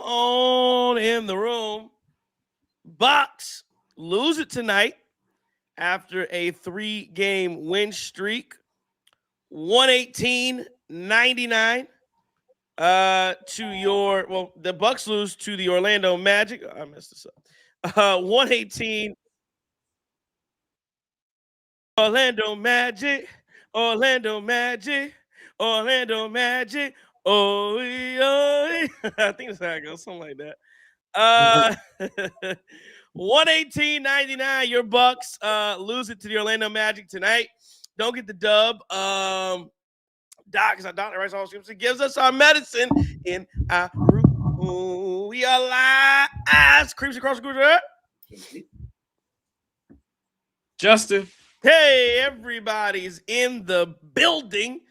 on in the room. Bucks lose it tonight after a 3-game win streak. 118-99 the Bucks lose to the Orlando Magic. I messed this up. 118 Orlando Magic, Orlando Magic, Orlando Magic. Oh, I think that's how it goes, something like that. 118-99. Your Bucks lose it to the Orlando Magic tonight. Don't get the dub. Doc, is our doctor, right? He gives us our medicine in our room. We are live. Creeps across the group. Justin. Hey, everybody's in the building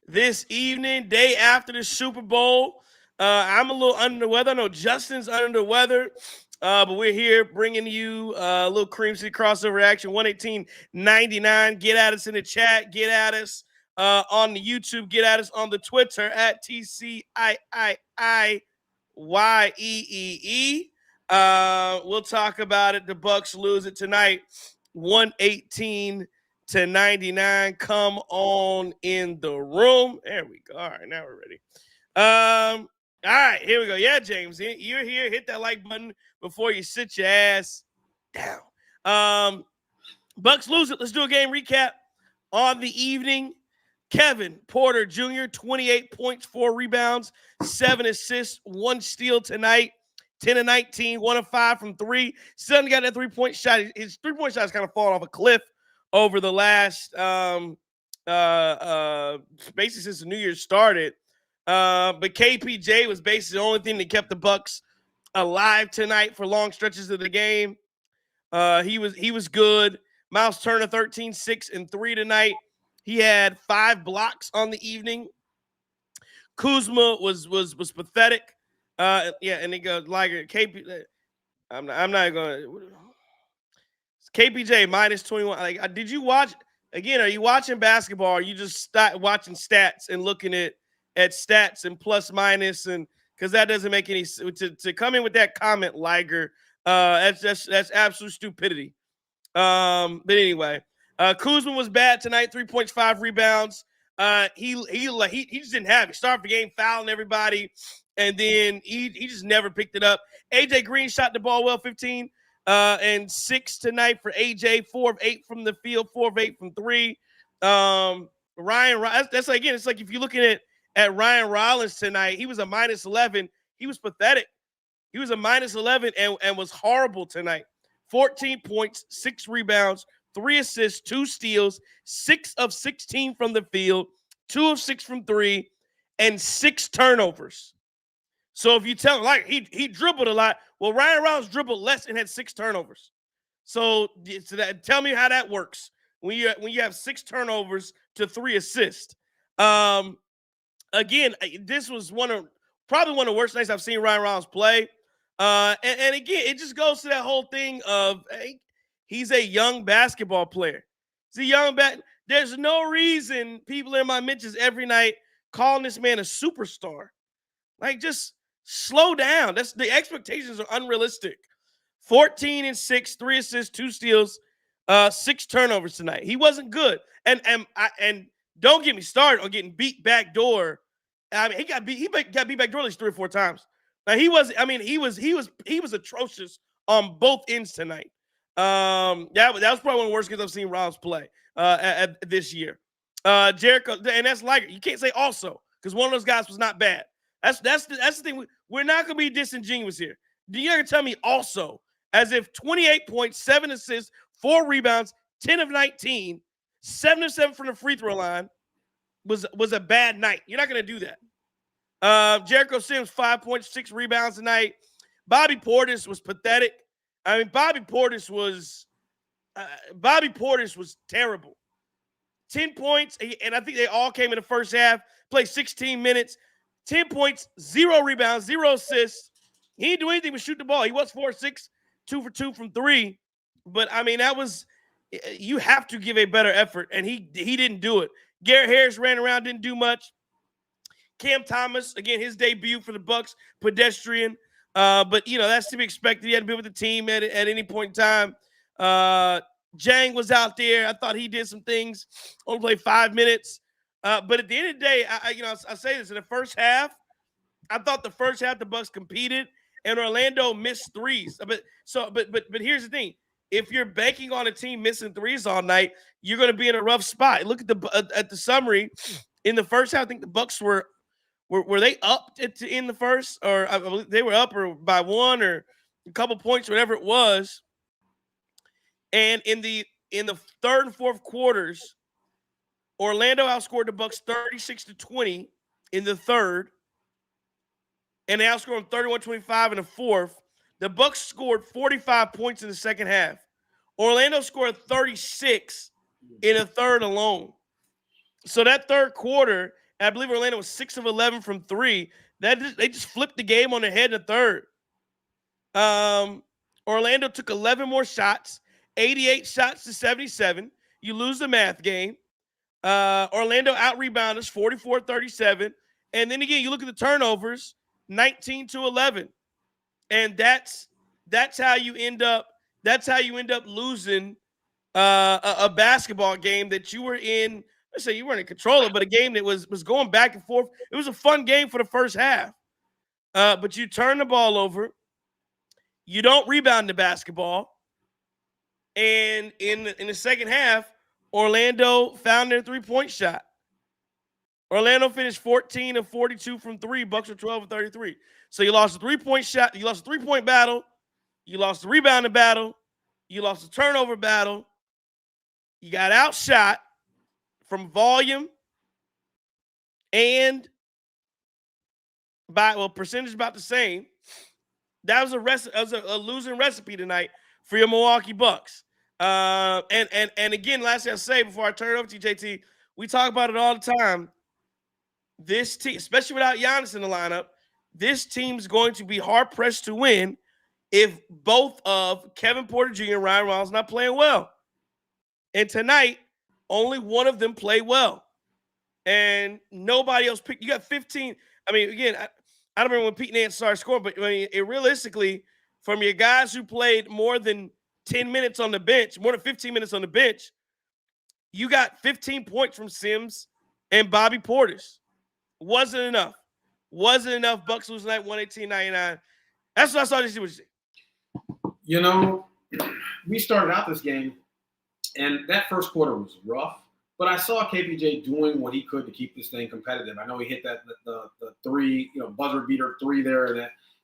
this evening, day after the Super Bowl. I'm a little under the weather. I know Justin's under the weather, but we're here bringing you a little Cream City crossover action. 118-99. Get at us in the chat. Get at us on the YouTube. Get at us on the Twitter at TCIIIYEEE. We'll talk about it. The Bucks lose it tonight. 118-99. Come on in the room. There we go. All right, now we're ready. All right, here we go. Yeah, James, you're here. Hit that like button before you sit your ass down. Bucks lose it. Let's do a game recap on the evening. Kevin Porter Jr., 28 points, 4 rebounds, 7 assists, 1 steal tonight. 10 of 19, 1 of 5 from 3. Still hasn't got that 3-point shot. His 3-point shot is kind of fallen off a cliff over the last basically since the New Year started. But KPJ was basically the only thing that kept the Bucks alive tonight for long stretches of the game. He was good. Miles Turner, 13, 6, and 3 tonight. He had 5 blocks on the evening. Kuzma was pathetic. And he goes Liger. I'm not going. KPJ minus 21. Like, did you watch again? Are you watching basketball? Or are you just watching stats and looking at stats and plus minus? And because that doesn't make any sense to come in with that comment, Liger. That's absolute stupidity. But anyway, Kuzma was bad tonight. 3 points, 5 rebounds. He just didn't have it. He started the game fouling everybody. And then he just never picked it up. AJ Green shot the ball well, 15 and 6 tonight for AJ. 4 of 8 from the field, 4 of 8 from 3. Ryan, that's again, it's like if you're looking at Ryan Rollins tonight, he was a minus 11. He was pathetic. He was a minus 11 and was horrible tonight. 14 points, 6 rebounds, 3 assists, 2 steals, 6 of 16 from the field, 2 of 6 from 3, and 6 turnovers. So if you tell him, like, he dribbled a lot, well, Ryan Rollins dribbled less and had 6 turnovers. So tell me how that works when you have 6 turnovers to 3 assists. Again, this was probably one of the worst nights I've seen Ryan Rollins play. And again, it just goes to that whole thing of, hey, he's a young basketball player. There's no reason people in my mentions every night calling this man a superstar. Like, just slow down. The expectations are unrealistic. 14 and 6, 3 assists, 2 steals, 6 turnovers tonight. He wasn't good. And don't get me started on getting beat backdoor. I mean, he got beat backdoor at least 3 or 4 times. Now he was atrocious on both ends tonight. That was probably one of the worst games I've seen Rollins play at this year. Jericho, and that's like, you can't say also, because one of those guys was not bad. That's the thing. We're not going to be disingenuous here. You're going to tell me also, as if 28 points, 7 assists, 4 rebounds, 10 of 19, 7 of 7 from the free throw line was a bad night. You're not going to do that. Jericho Sims, 5 points, 6 rebounds tonight. Bobby Portis was pathetic. I mean, Bobby Portis was terrible. 10 points, and I think they all came in the first half. Played 16 minutes. 10 points, 0 rebounds, 0 assists. He didn't do anything but shoot the ball. He was 4-6, 2 for 2 from 3. But, I mean, you have to give a better effort, and he didn't do it. Garrett Harris ran around, didn't do much. Cam Thomas, again, his debut for the Bucks, pedestrian. But that's to be expected. He hadn't been with the team at any point in time. Jang was out there. I thought he did some things. Only played 5 minutes. But at the end of the day, I say this in the first half. I thought the first half the Bucks competed and Orlando missed threes. But here's the thing: if you're banking on a team missing threes all night, you're going to be in a rough spot. Look at the summary in the first half. I think the Bucks were they up in the first, or I believe they were up or by one or a couple points, whatever it was. And in the third and fourth quarters, Orlando outscored the Bucks 36-20 in the third, and they outscored them 31-25 in the fourth. The Bucks scored 45 points in the second half. Orlando scored 36 in the third alone. So that third quarter, I believe Orlando was 6 of 11 from three. They just flipped the game on their head in the third. Orlando took 11 more shots, 88 shots to 77. You lose the math game. Orlando out-rebounded us 44-37. And then again, you look at the turnovers, 19-11. And that's how you end up losing a basketball game that you were in. Let's say you weren't in control of, but a game that was going back and forth. It was a fun game for the first half. But you turn the ball over. You don't rebound the basketball. And in the second half, Orlando found their three-point shot. Orlando finished 14 of 42 from three. Bucks were 12 of 33. So you lost a three-point shot. You lost a three-point battle. You lost the rebounding battle. You lost the turnover battle. You got outshot from volume and percentage about the same. That was a losing recipe tonight for your Milwaukee Bucks. And again, lastly, I'll say before I turn it over to you, JT, we talk about it all the time. This team, especially without Giannis in the lineup, this team's going to be hard-pressed to win if both of Kevin Porter Jr. and Ryan Reynolds not playing well. And tonight, only one of them played well. And nobody else picked. You got 15. I mean, again, I don't remember when Pete Nance started scoring, but I mean, realistically, from your guys who played more than 10 minutes on the bench, more than 15 minutes on the bench, you got 15 points from Sims and Bobby Portis. Wasn't enough. Bucks losing tonight, 118-99. That's what I saw this year. You know, we started out this game, and that first quarter was rough. But I saw KPJ doing what he could to keep this thing competitive. I know he hit the three, buzzer beater three there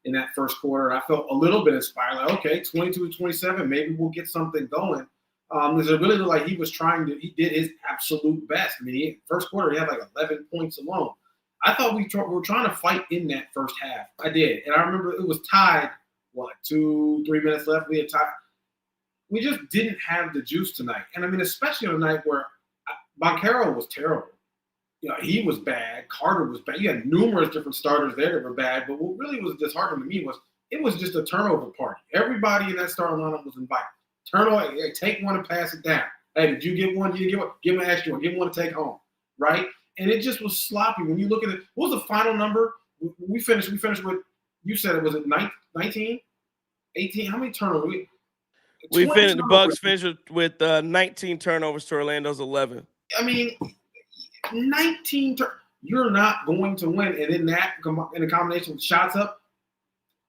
in that first quarter. I felt a little bit inspired. Like, okay, 22-27, maybe we'll get something going. Because it really looked like he was he did his absolute best. I mean, first quarter, he had like 11 points alone. I thought we were trying to fight in that first half. I did. And I remember it was tied, 2-3 minutes left. We had tied. We just didn't have the juice tonight. And I mean, especially on a night where Banchero was terrible. He was bad. Carter was bad. You had numerous different starters there that were bad. But what really was disheartening to me was it was just a turnover party. Everybody in that starting lineup was invited. Turnover, hey, take one and pass it down. Hey, did you get one? You didn't get one? Give him an extra one. Give him one to take home. Right? And it just was sloppy. When you look at it, what was the final number? We finished with, you said it was at 19? 18? How many turnovers? The Bucks finished with 19 turnovers to Orlando's 11. I mean, 19 you're not going to win. And in that, in a combination with shots up,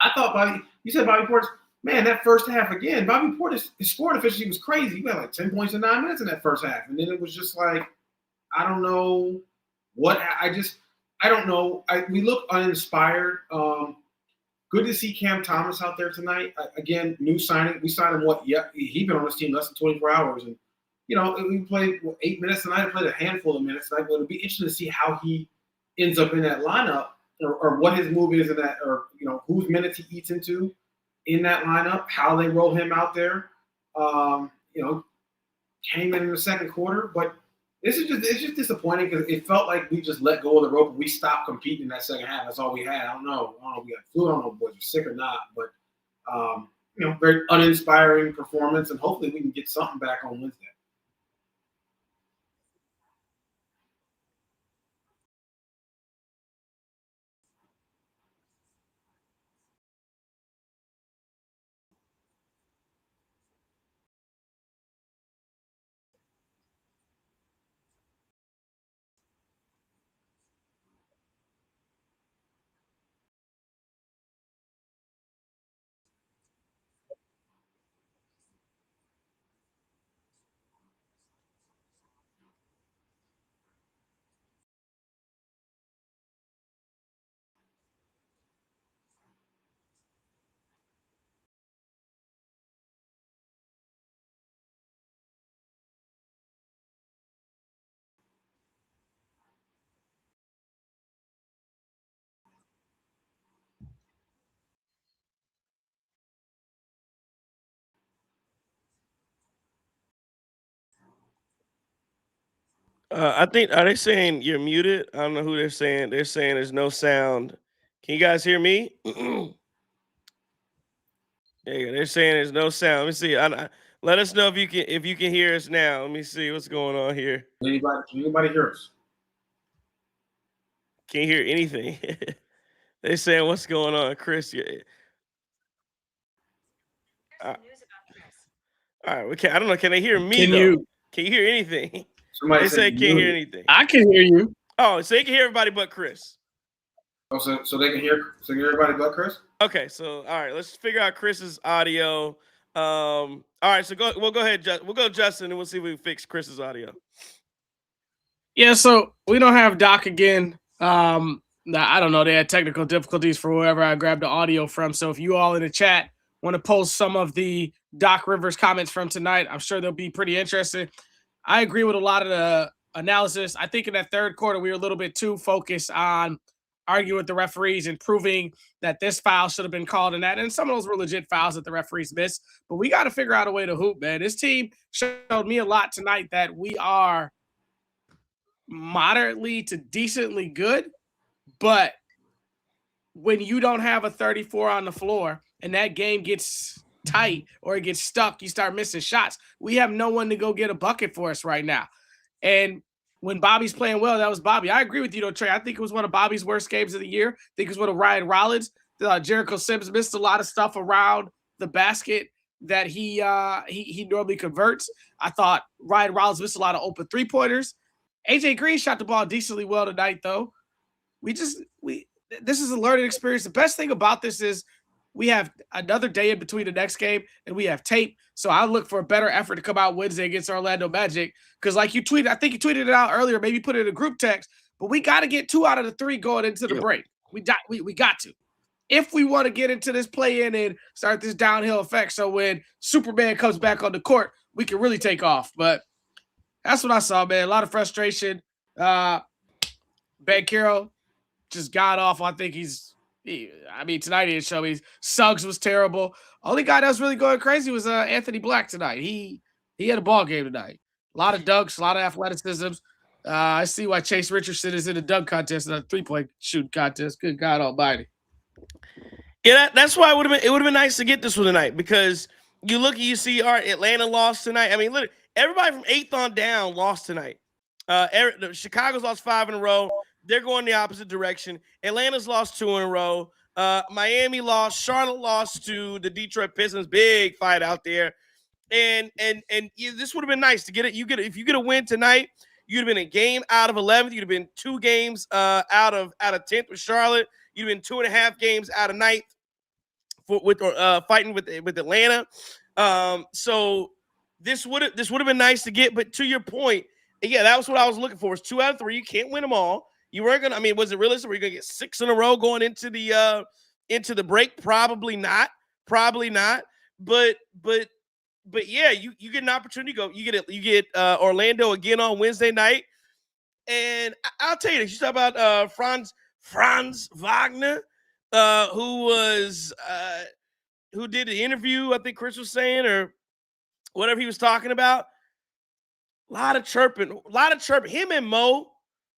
I thought you said Bobby Portis, man, that first half again, Bobby Portis, his scoring efficiency was crazy. He had like 10 points in 9 minutes in that first half. And then it was just like, I don't know I don't know. We look uninspired. Good to see Cam Thomas out there tonight. Again, new signing. We signed him, he's been on this team less than 24 hours. And, we played 8 minutes tonight. I played a handful of minutes tonight. But it'll be interesting to see how he ends up in that lineup or what his move is in that, or, whose minutes he eats into in that lineup, how they roll him out there. Came in the second quarter. But it's just disappointing because it felt like we just let go of the rope and we stopped competing in that second half. That's all we had. I don't know if we got flu. I don't know if boys are sick or not. But, very uninspiring performance. And hopefully we can get something back on Wednesday. I think are they saying you're muted? I don't know who they're saying. They're saying there's no sound. Can you guys hear me? There you go. They're saying there's no sound. Let me see. Let us know if you can hear us now. Let me see what's going on here. Anybody hear us? Can't hear anything. They're saying what's going on, Chris. Uh, all right, we can. I don't know. Can they hear me though? Can you hear anything? Somebody They say said can't hear anything. I can hear you. Oh, so they can hear everybody but Chris. Oh, so they can hear everybody but Chris? Okay, so all right, let's figure out Chris's audio. All right, so we'll go ahead. We'll go Justin, and we'll see if we can fix Chris's audio. Yeah, so we don't have Doc again. I don't know. They had technical difficulties for whoever I grabbed the audio from. So if you all in the chat want to post some of the Doc Rivers comments from tonight, I'm sure they'll be pretty interesting. I agree with a lot of the analysis. I think in that third quarter, we were a little bit too focused on arguing with the referees and proving that this foul should have been called and that. And some of those were legit fouls that the referees missed. But we got to figure out a way to hoop, man. This team showed me a lot tonight that we are moderately to decently good. But when you don't have a 34 on the floor and that game gets tight or it gets stuck, you start missing shots. We have no one to go get a bucket for us right now. And when Bobby's playing well, that was Bobby. I agree with you, though, Trey. I think it was one of Bobby's worst games of the year. I think it was one of Ryan Rollins. Jericho Sims missed a lot of stuff around the basket that he normally converts. I thought Ryan Rollins missed a lot of open three-pointers. AJ Green shot the ball decently well tonight, though. This is a learning experience. The best thing about this is we have another day in between the next game and we have tape. So I look for a better effort to come out Wednesday against Orlando Magic. Because like you tweeted, I think you tweeted it out earlier, maybe put it in a group text, but we got to get 2 out of the 3 going into the break. We got to. If we want to get into this play-in and start this downhill effect, so when Superman comes back on the court, we can really take off. But that's what I saw, man. A lot of frustration. Ben Carroll just got off. I think tonight he didn't show me. Suggs was terrible. Only guy that was really going crazy was Anthony Black tonight. He had a ball game tonight. A lot of dunks, a lot of athleticisms. I see why Chase Richardson is in a dunk contest and a 3-point shooting contest. Good God Almighty. Yeah, that's why it would have been nice to get this one tonight, because you see, all right, Atlanta lost tonight. I mean, look, everybody from 8th on down lost tonight. Chicago's lost 5 in a row. They're going the opposite direction. Atlanta's lost 2 in a row. Miami lost. Charlotte lost to the Detroit Pistons. Big fight out there. And this would have been nice to get it. If you get a win tonight, you'd have been a game out of 11th. You'd have been 2 games out of 10th with Charlotte. You'd have been 2.5 games out of 9th fighting with Atlanta. So this would have been nice to get. But to your point, yeah, that was what I was looking for. It's 2 out of 3. You can't win them all. You weren't gonna. I mean, was it realistic? Were you gonna get 6 in a row going into the break? Probably not. But yeah, you get an opportunity to go. You get Orlando again on Wednesday night, and I'll tell you this. You talk about Franz Wagner, who did the interview. I think Chris was saying, or whatever he was talking about. A lot of chirping. Him and Mo.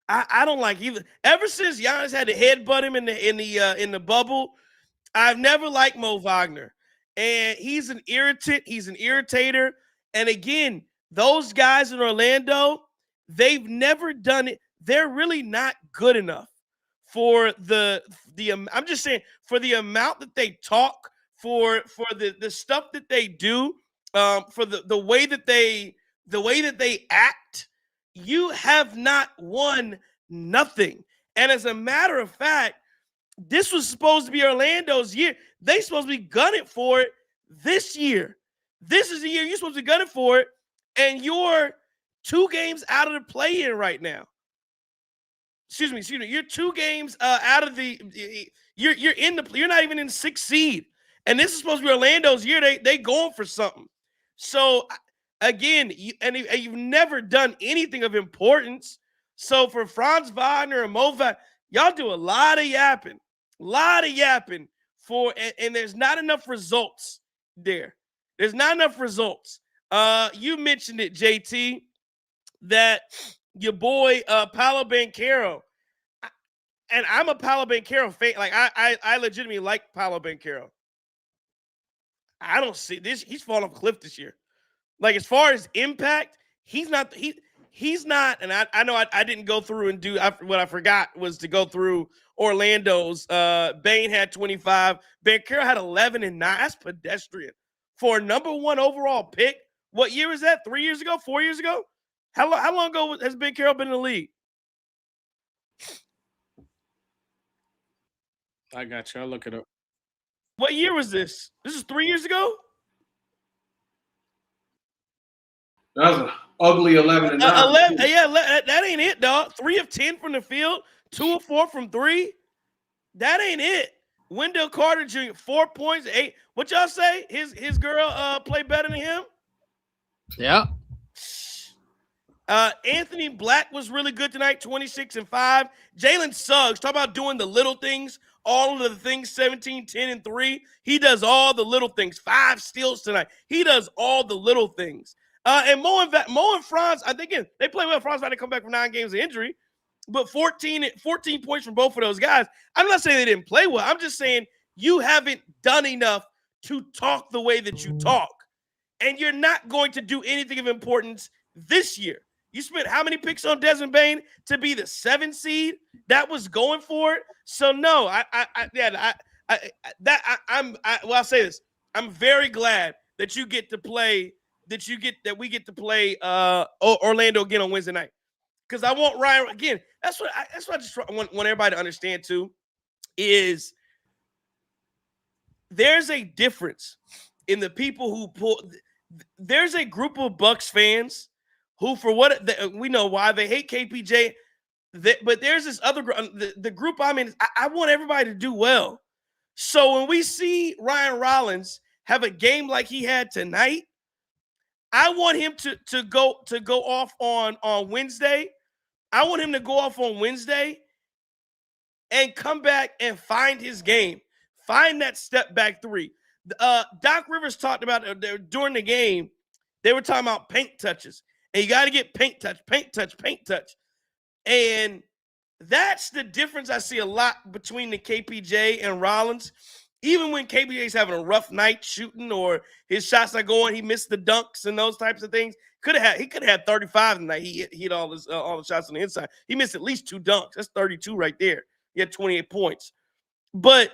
I don't like either. Ever since Giannis had to headbutt him in the bubble, I've never liked Mo Wagner. And he's an irritant. He's an irritator. And again, those guys in Orlando, they've never done it. They're really not good enough for I'm just saying, for the amount that they talk, for the stuff that they do, for the way that they act. You have not won nothing. And as a matter of fact, this was supposed to be Orlando's year. They supposed to be gunning for it this year. This is the year you're supposed to be gunning for it, and you're 2 games out of the play-in right now. Excuse me. You're 2 games out of you're not even in 6th seed. And this is supposed to be Orlando's year. They going for something. So again, you've never done anything of importance. So for Franz Wagner and Mo Wagner, y'all do a lot of yapping and there's not enough results there. There's not enough results. You mentioned it, JT, that your boy Paolo Banchero. And I'm a Paolo Banchero fan. Like I legitimately like Paolo Banchero. I don't see this. He's fallen off a cliff this year. Like as far as impact, he's not. He's not. And I know I didn't go through and do what I forgot was to go through Orlando's. Bane had 25. Banchero had 11 and 9. That's pedestrian for a #1 overall pick. What year was that? 3 years ago? 4 years ago? How long ago has Banchero been in the league? I got you. I'll look it up. What year was this? This is 3 years ago? That was an ugly 11 and 9. 11, yeah, that ain't it, dog. 3 of 10 from the field, 2 of 4 from 3. That ain't it. Wendell Carter Jr., 4 points, 8. What y'all say? His girl played better than him? Yeah. Anthony Black was really good tonight, 26 and 5. Jalen Suggs, talk about doing the little things, all of the things, 17, 10, and 3. He does all the little things. 5 steals tonight. He does all the little things. And Mo and Franz, I think they play well. Franz had to come back from 9 games of injury, but 14 points from both of those guys. I'm not saying they didn't play well. I'm just saying you haven't done enough to talk the way that you talk. And you're not going to do anything of importance this year. You spent how many picks on Desmond Bane to be the 7 seed? That was going for it. So no, I'll say this. I'm very glad that you get to play. We get to play Orlando again on Wednesday night, because I want Ryan again. That's what I just want everybody to understand too. Is there's a difference in the people who pull. There's a group of Bucks fans who, for what we know why they hate KPJ, but there's this other group. The group I'm in. I want everybody to do well. So when we see Ryan Rollins have a game like he had tonight, I want him to go off on Wednesday. I want him to go off on Wednesday and come back and find his game. Find that step back 3. Doc Rivers talked about during the game, they were talking about paint touches. And you got to get paint touch. And that's the difference I see a lot between the KPJ and Rollins. Even when KPJ's having a rough night shooting or his shots not going, he missed the dunks and those types of things. He could have had 35 tonight. He hit all the shots on the inside. He missed at least 2 dunks. That's 32 right there. He had 28 points. But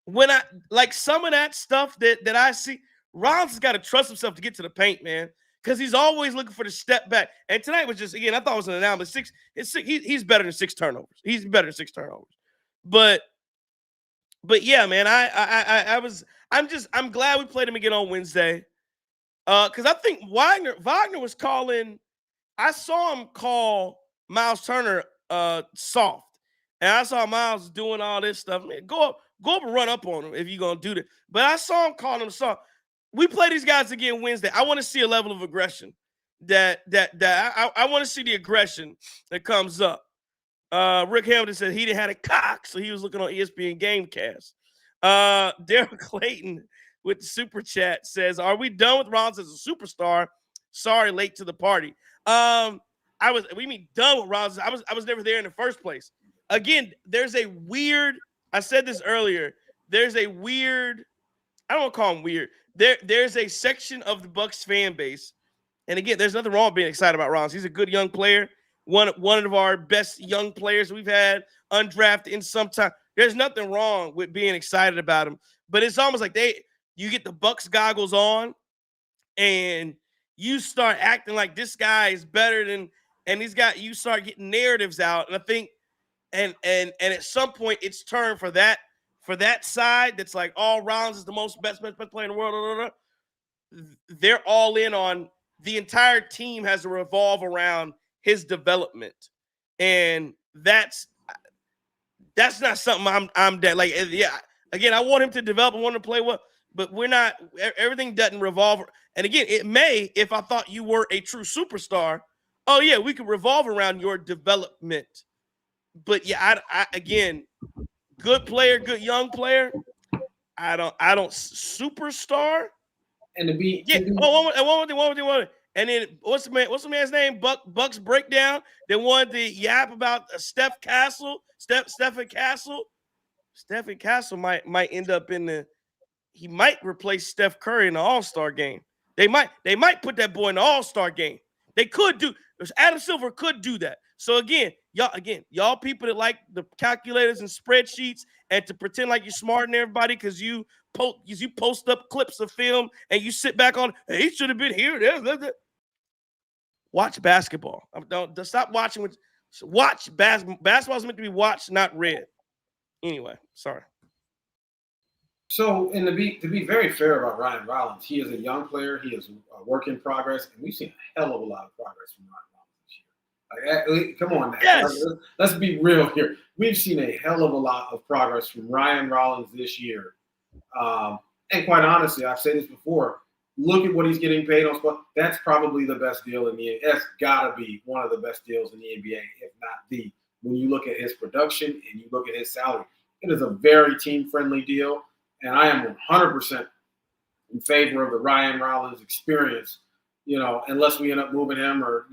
when I like some of that stuff that I see, Rollins has got to trust himself to get to the paint, man, because he's always looking for the step back. And tonight was just, again, I thought it was an anomaly. He's better than 6 turnovers. He's better than 6 turnovers. But yeah, man, I'm glad we played him again on Wednesday. Because I think Wagner was calling. I saw him call Miles Turner soft. And I saw Miles doing all this stuff. Man, go up and run up on him if you're gonna do that. But I saw him calling him soft. We play these guys again Wednesday. I want to see a level of aggression I want to see the aggression that comes up. Rick Hamilton said he didn't have a cock, so he was looking on ESPN Gamecast. Daryl Clayton with the super chat says, "Are we done with Rollins as a superstar? Sorry, late to the party." We mean done with Rollins. I was never there in the first place. Again, there's a weird. I said this earlier. There's a weird. I don't want to call him weird. There's a section of the Bucks fan base, and again, there's nothing wrong with being excited about Rollins. He's a good young player. One of our best young players we've had, undrafted in some time. There's nothing wrong with being excited about him, but it's almost like you get the Bucks goggles on, and you start acting like this guy is better than, and you start getting narratives out, and I think, and at some point it's turned for that side that's like, all Rollins is the best player in the world. Blah, blah, blah. They're all in on the entire team has to revolve around his development, and that's not something I'm that like. Yeah, again, I want him to develop. I want him to play well, but we're not. Everything doesn't revolve. And again, it may, if I thought you were a true superstar, oh yeah, we could revolve around your development. But yeah, I again, good player, good young player. I don't superstar. And to be one more thing. And then what's the man's name? Bucks Breakdown. They wanted to yap about Stephen Castle. Stephen Castle might end up he might replace Steph Curry in the All-Star game. They might put that boy in the All-Star game. They could do. Adam Silver could do that. So y'all people that like the calculators and spreadsheets and to pretend like you're smarter than everybody because you post up clips of film and you sit back on, hey, he should have been here. Watch basketball. Don't stop watching. Watch basketball. Basketball is meant to be watched, not read. Anyway, sorry. So, and to be very fair about Ryan Rollins, he is a young player. He is a work in progress, and we've seen a hell of a lot of progress from Ryan Rollins this year. Like, come on, now. Yes. Let's be real here. We've seen a hell of a lot of progress from Ryan Rollins this year. And quite honestly, I've said this before. Look at what he's getting paid on spot. That's probably the best deal in the NBA. That's got to be one of the best deals in the NBA, if not the. When you look at his production and you look at his salary, it is a very team-friendly deal. And I am 100% in favor of the Ryan Rollins experience, unless we end up moving him or,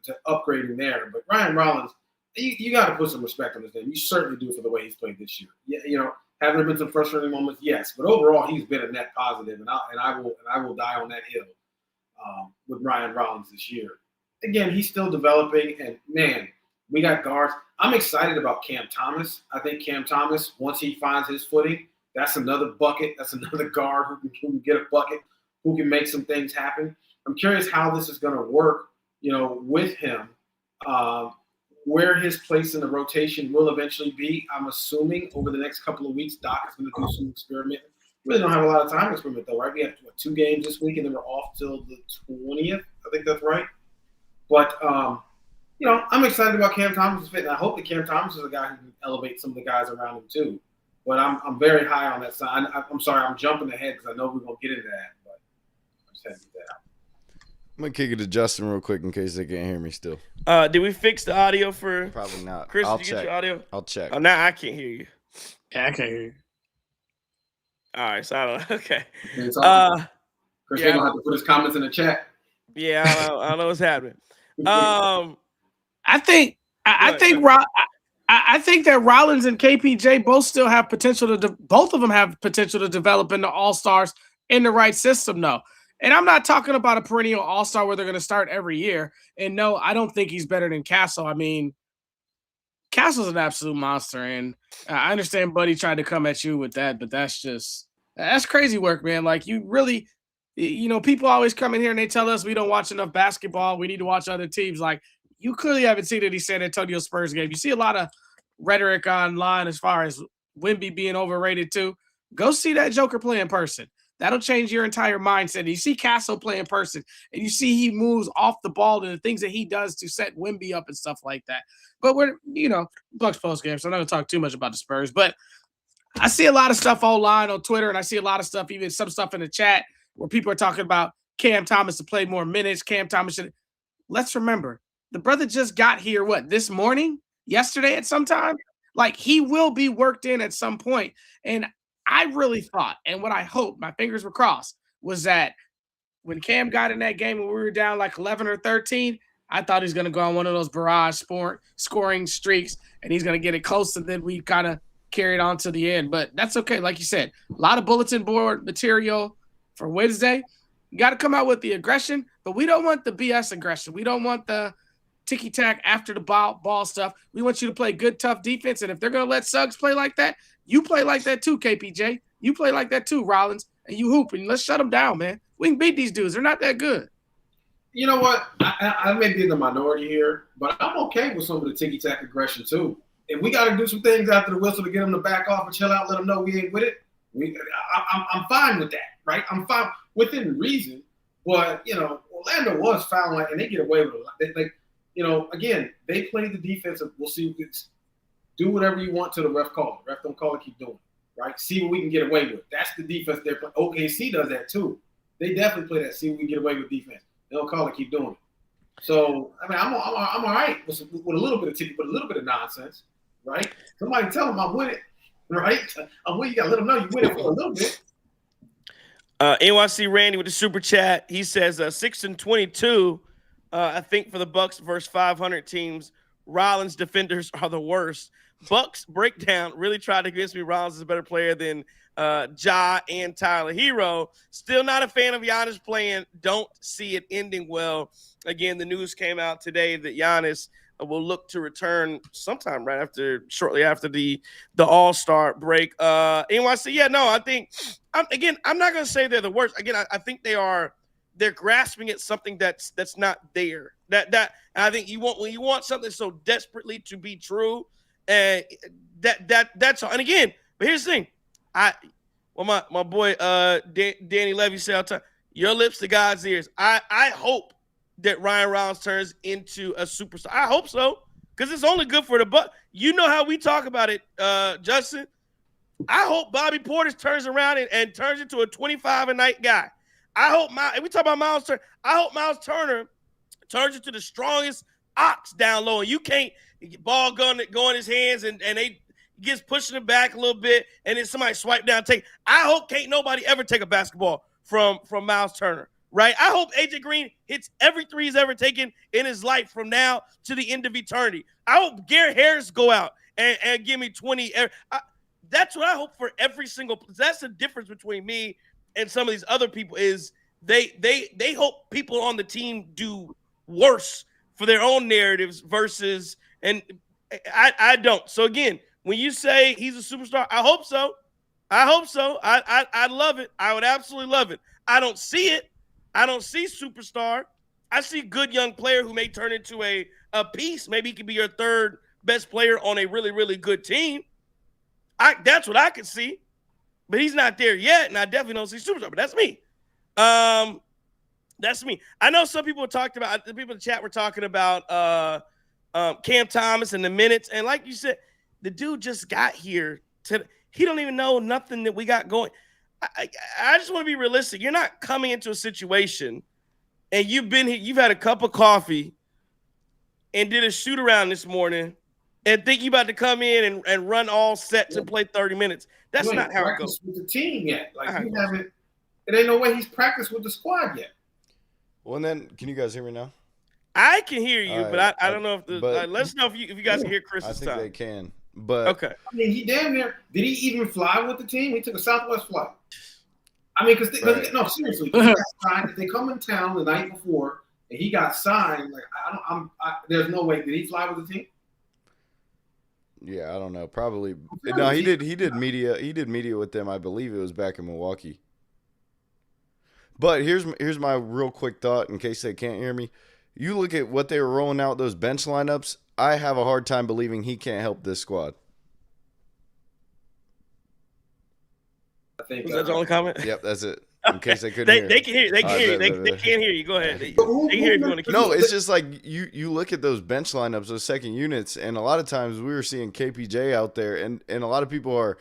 to upgrading there. But Ryan Rollins, you got to put some respect on his name. You certainly do for the way he's played this year. Yeah, have there been some frustrating moments? Yes. But overall, he's been a net positive, and I will die on that hill with Ryan Rollins this year. Again, he's still developing, and, man, we got guards. I'm excited about Cam Thomas. I think Cam Thomas, once he finds his footing, that's another bucket. That's another guard who can get a bucket, who can make some things happen. I'm curious how this is going to work, with him, where his place in the rotation will eventually be. I'm assuming over the next couple of weeks, Doc is going to do some experimenting. Really don't have a lot of time to experiment, though, right? We have 2 games this week, and then we're off till the 20th. I think that's right. But, I'm excited about Cam Thomas' fit, and I hope that Cam Thomas is a guy who can elevate some of the guys around him, too. But I'm very high on that side. I'm sorry, I'm jumping ahead because I know we're going to get into that. But I just had to get that out. I'm going to kick it to Justin real quick in case they can't hear me still. Did we fix the audio for? Probably not. Chris, I'll did you check. get your audio? I'll check. Oh, now I can't hear you. Yeah, I can't hear you. All right, so I don't know. Okay. Chris going to have to put his comments in the chat. Yeah, I don't know what's happening. I think that Rollins and KPJ both still have potential both of them have potential to develop into all-stars in the right system, though. And I'm not talking about a perennial all-star where they're going to start every year. And no, I don't think he's better than Castle. I mean, Castle's an absolute monster. And I understand Buddy tried to come at you with that, but that's crazy work, man. Like, you really, people always come in here and they tell us we don't watch enough basketball. We need to watch other teams. Like, you clearly haven't seen any San Antonio Spurs game. You see a lot of rhetoric online as far as Wemby being overrated too. Go see that Joker play in person. That'll change your entire mindset. You see Castle play in person, and you see he moves off the ball and the things that he does to set Wemby up and stuff like that. But we're, Bucks postgame, so I'm not going to talk too much about the Spurs. But I see a lot of stuff online on Twitter, and I see a lot of stuff, even some stuff in the chat, where people are talking about Cam Thomas to play more minutes. Cam Thomas should. Let's remember, the brother just got here, this morning? Yesterday at some time? Like, he will be worked in at some point. And I really thought, and what I hope, my fingers were crossed, was that when Cam got in that game when we were down like 11 or 13, I thought he was going to go on one of those barrage scoring streaks, and he's going to get it close, and then we kind of carry it on to the end. But that's okay. Like you said, a lot of bulletin board material for Wednesday. You got to come out with the aggression, but we don't want the BS aggression. We don't want the ticky-tack after the ball stuff. We want you to play good, tough defense, and if they're going to let Suggs play like that, you play like that too, KPJ. You play like that too, Rollins, and you hoop, and let's shut them down, man. We can beat these dudes. They're not that good. You know what? I may be in the minority here, but I'm okay with some of the ticky-tack aggression too. If we got to do some things after the whistle to get them to back off and chill out, let them know we ain't with it, I'm fine with that, right? I'm fine within reason, but, Orlando was found and they get away with it. Again, they played the defense. We'll see. Do whatever you want to the ref call. The ref don't call it, keep doing it, right? See what we can get away with. That's the defense they're playing. OKC does that too. They definitely play that. See what we can get away with defense. They don't call it, keep doing it. So, I mean, I'm all right with a little bit of ticky, but a little bit of nonsense, right? Somebody tell them I'm with it, right? I'm with you. Got to let them know you with it for a little bit. NYC Randy with the super chat. He says 6-22. I think for the Bucks versus 500 teams, Rollins defenders are the worst. Bucks breakdown really tried to convince me Rollins is a better player than Ja and Tyler Hero. Still not a fan of Giannis playing. Don't see it ending well. Again, the news came out today that Giannis will look to return sometime shortly after the All-Star break. NYC, yeah, no, I think I'm not going to say they're the worst. Again, I think they're grasping at something that's not there. That I think when you want something so desperately to be true, and that's all. And again, but here's the thing, my boy Danny Levy said all the time, your lips to God's ears. I hope that Ryan Rollins turns into a superstar. I hope so, because it's only good for the Bucks. You know how we talk about it, Justin. I hope Bobby Portis turns around and turns into a 25-a-night guy. I hope we talk about Miles Turner. I hope Miles Turner turns into the strongest ox down low. And you can't ball gun go in his hands and they gets pushing it back a little bit, and then somebody swipe down take. I hope can't nobody ever take a basketball from Miles Turner. Right? I hope AJ Green hits every three he's ever taken in his life from now to the end of eternity. I hope Garrett Harris go out and give me 20. That's what I hope for every single. That's the difference between me and some of these other people is they hope people on the team do worse for their own narratives versus, and I don't. So again, when you say he's a superstar, I hope so. I'd love it. I would absolutely love it. I don't see it. I don't see superstar. I see good young player who may turn into a piece. Maybe he could be your third best player on a really, really good team. That's what I could see. But he's not there yet, and I definitely don't see superstar. But that's me. That's me. I know some people talked about, the people in the chat were talking about Cam Thomas and the minutes. And like you said, the dude just got here. He don't even know nothing that we got going. I just want to be realistic. You're not coming into a situation and you've been here, you've had a cup of coffee and did a shoot around this morning and think you about to come in and run all set to play 30 minutes. That's not how it goes. With the team yet. Like you haven't, it ain't no way he's practiced with the squad yet. Well, and then can you guys hear me now? I can hear you, but I don't know if let us know if you guys can hear Chris. I think they can. But okay. I mean, he damn near did he even fly with the team? He took a Southwest flight. I mean, because no, seriously, he got signed. If they come in town the night before and he got signed, like there's no way. Did he fly with the team? Yeah, I don't know. Probably. No, he did. He did media. He did media with them. I believe it was back in Milwaukee. But here's my real quick thought in case they can't hear me. You look at what they were rolling out, those bench lineups. I have a hard time believing he can't help this squad. I think was that the only comment? Yep, that's it. In case they couldn't hear. They can hear you. They can hear you. They can't hear you. Go ahead. They can hear you. No, it's just like you look at those bench lineups, those second units, and a lot of times we were seeing KPJ out there, and a lot of people are,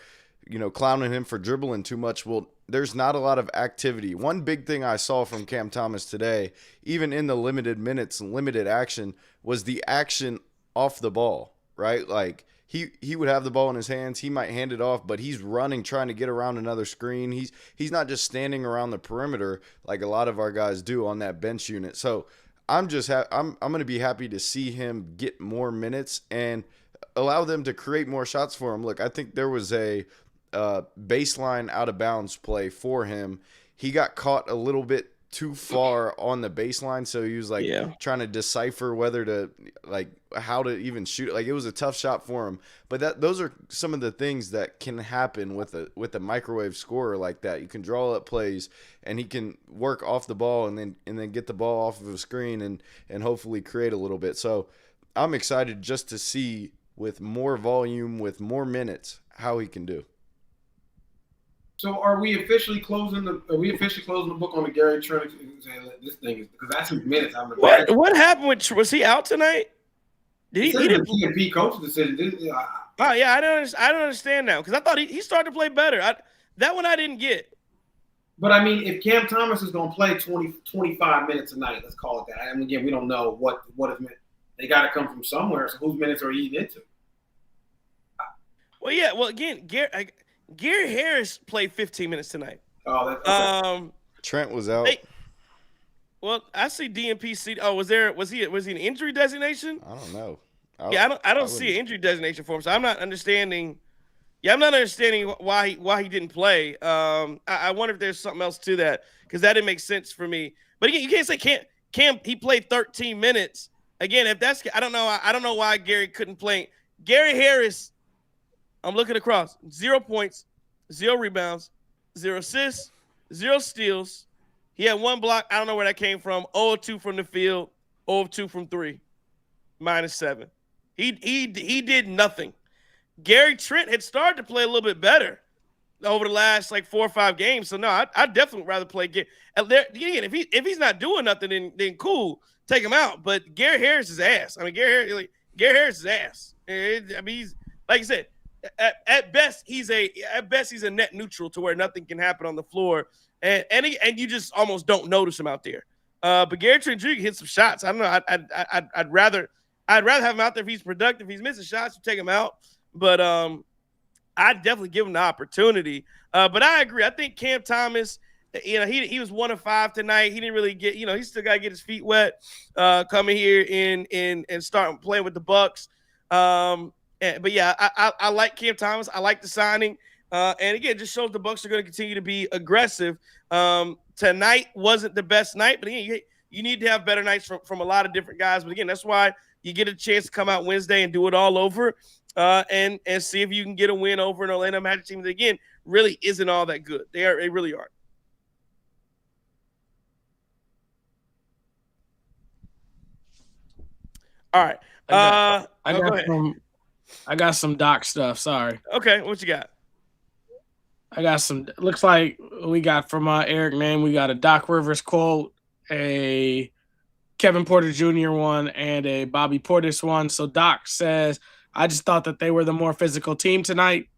clowning him for dribbling too much. Well, there's not a lot of activity. One big thing I saw from Cam Thomas today, even in the limited minutes and limited action, was the action off the ball, right? Like he would have the ball in his hands, he might hand it off, but he's running, trying to get around another screen. He's not just standing around the perimeter like a lot of our guys do on that bench unit. So I'm going to be happy to see him get more minutes and allow them to create more shots for him. Look, I think there was a baseline out of bounds play for him. He got caught a little bit too far on the baseline, so he was trying to decipher whether to how to even shoot. Like, it was a tough shot for him. But those are some of the things that can happen with a microwave scorer like that. You can draw up plays, and he can work off the ball and then get the ball off of a screen and hopefully create a little bit. So I'm excited just to see, with more volume, with more minutes, how he can do. So are we officially closing the book on the Gary Trent? This thing is, because that's his minutes. What happened with? Was he out tonight? He didn't. He coach's decision. Oh yeah, I don't understand now, because I thought he started to play better. That one I didn't get. But I mean, if Cam Thomas is going to play 25 minutes a night, let's call it that. And again, we don't know what his minutes. They got to come from somewhere. So whose minutes are he eating into? Well, yeah. Well, again, Gary Harris played 15 minutes tonight. Oh, that's okay. Trent was out. Well, I see DNP. Oh, was he an injury designation? I don't know. I don't see an injury designation for him, so I'm not understanding. Yeah, I'm not understanding why he didn't play. I wonder if there's something else to that, because that didn't make sense for me. But again, you can't say Cam. He played 13 minutes. Again, if that's, I don't know why Gary couldn't play. Gary Harris, I'm looking across, 0 points, 0 rebounds, 0 assists, 0 steals. He had 1 block. I don't know where that came from. 0 of 2 from the field, 0 of 2 from 3, -7. He did nothing. Gary Trent had started to play a little bit better over the last 4 or 5 games. So no, I definitely would rather play Gary. Again, if he's not doing nothing, then cool, take him out. But Gary Harris is ass. I mean, Gary Harris is ass. I mean, he's, like I said, at best he's a net neutral to where nothing can happen on the floor, and you just almost don't notice him out there. But Gary Trent Jr. hit some shots. I don't know. I'd rather have him out there if he's productive. If he's missing shots, you take him out. But I'd definitely give him the opportunity. But I agree. I think Cam Thomas, he was 1 of 5 tonight. He didn't really get, he still got to get his feet wet coming here and start playing with the Bucks. But yeah, I like Cam Thomas. I like the signing. And again, it just shows the Bucks are going to continue to be aggressive. Tonight wasn't the best night, but again, you need to have better nights from a lot of different guys. But again, that's why you get a chance to come out Wednesday and do it all over. And see if you can get a win over an Orlando Magic team that, again, really isn't all that good. They really aren't. All right. I got some Doc stuff. Sorry. Okay, what you got? I got some. Looks like we got from Eric Name. We got a Doc Rivers quote, a Kevin Porter Jr. one, and a Bobby Portis one. So Doc says, I just thought that they were the more physical team tonight.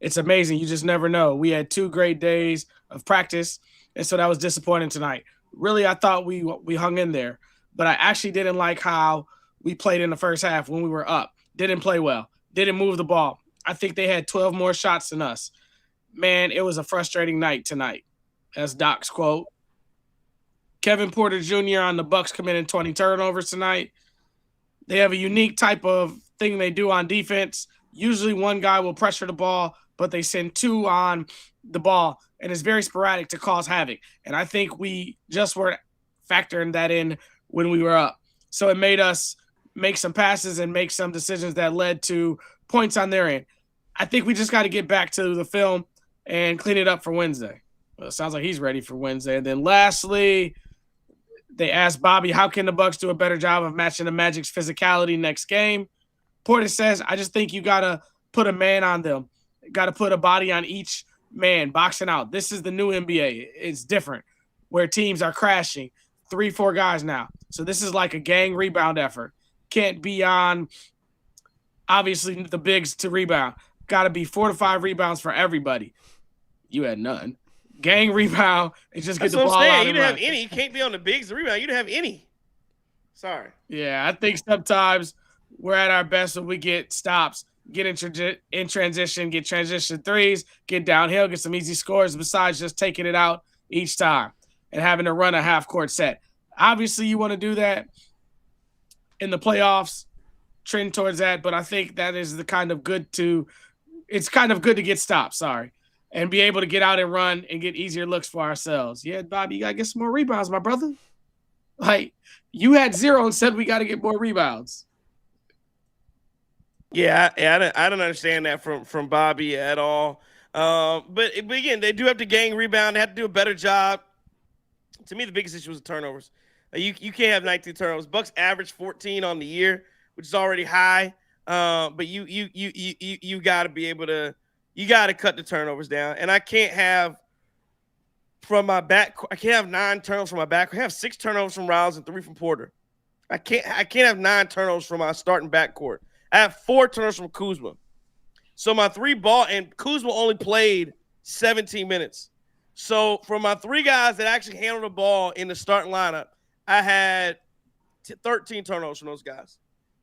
It's amazing. You just never know. We had 2 great days of practice, and so that was disappointing tonight. Really, I thought we hung in there, but I actually didn't like how we played in the first half when we were up. Didn't play well. Didn't move the ball. I think they had 12 more shots than us. Man, it was a frustrating night tonight. That's Doc's quote. Kevin Porter Jr. on the Bucks committed 20 turnovers tonight. They have a unique type of thing they do on defense. Usually one guy will pressure the ball, but they send 2 on the ball, and it's very sporadic to cause havoc. And I think we just weren't factoring that in when we were up. So it made us make some passes and make some decisions that led to points on their end. I think we just got to get back to the film and clean it up for Wednesday. Well, it sounds like he's ready for Wednesday. And then lastly, they asked Bobby, how can the Bucks do a better job of matching the Magic's physicality next game? Portis says, I just think you got to put a man on them. Got to put a body on each man, boxing out. This is the new NBA. It's different, where teams are crashing 3-4 guys now. So this is like a gang rebound effort. Can't be on, obviously, the bigs to rebound. Got to be 4 to 5 rebounds for everybody. You had none. Gang rebound and just get the ball out. You didn't have any. You can't be on the bigs to rebound. You didn't have any. Sorry. Yeah, I think sometimes we're at our best when we get stops, get in transition, get transition threes, get downhill, get some easy scores besides just taking it out each time and having to run a half-court set. Obviously, you want to do that in the playoffs, trend towards that, but I think that is the kind of good to – it's kind of good to get stops, and be able to get out and run and get easier looks for ourselves. Yeah, Bobby, you got to get some more rebounds, my brother. Like, you had 0 and said we got to get more rebounds. Yeah, I don't understand that from Bobby at all. But again, they do have to gang rebound. They have to do a better job. To me, the biggest issue was the turnovers. You can't have 19 turnovers. Bucks average 14 on the year, which is already high. But you got to be able to. You got to cut the turnovers down, and I can't have from my back. I can't have 9 turnovers from my back. I have 6 turnovers from Riles and 3 from Porter. I can't have 9 turnovers from my starting backcourt. I have 4 turnovers from Kuzma. So my 3 ball, and Kuzma only played 17 minutes. So from my 3 guys that actually handled the ball in the starting lineup, I had 13 turnovers from those guys.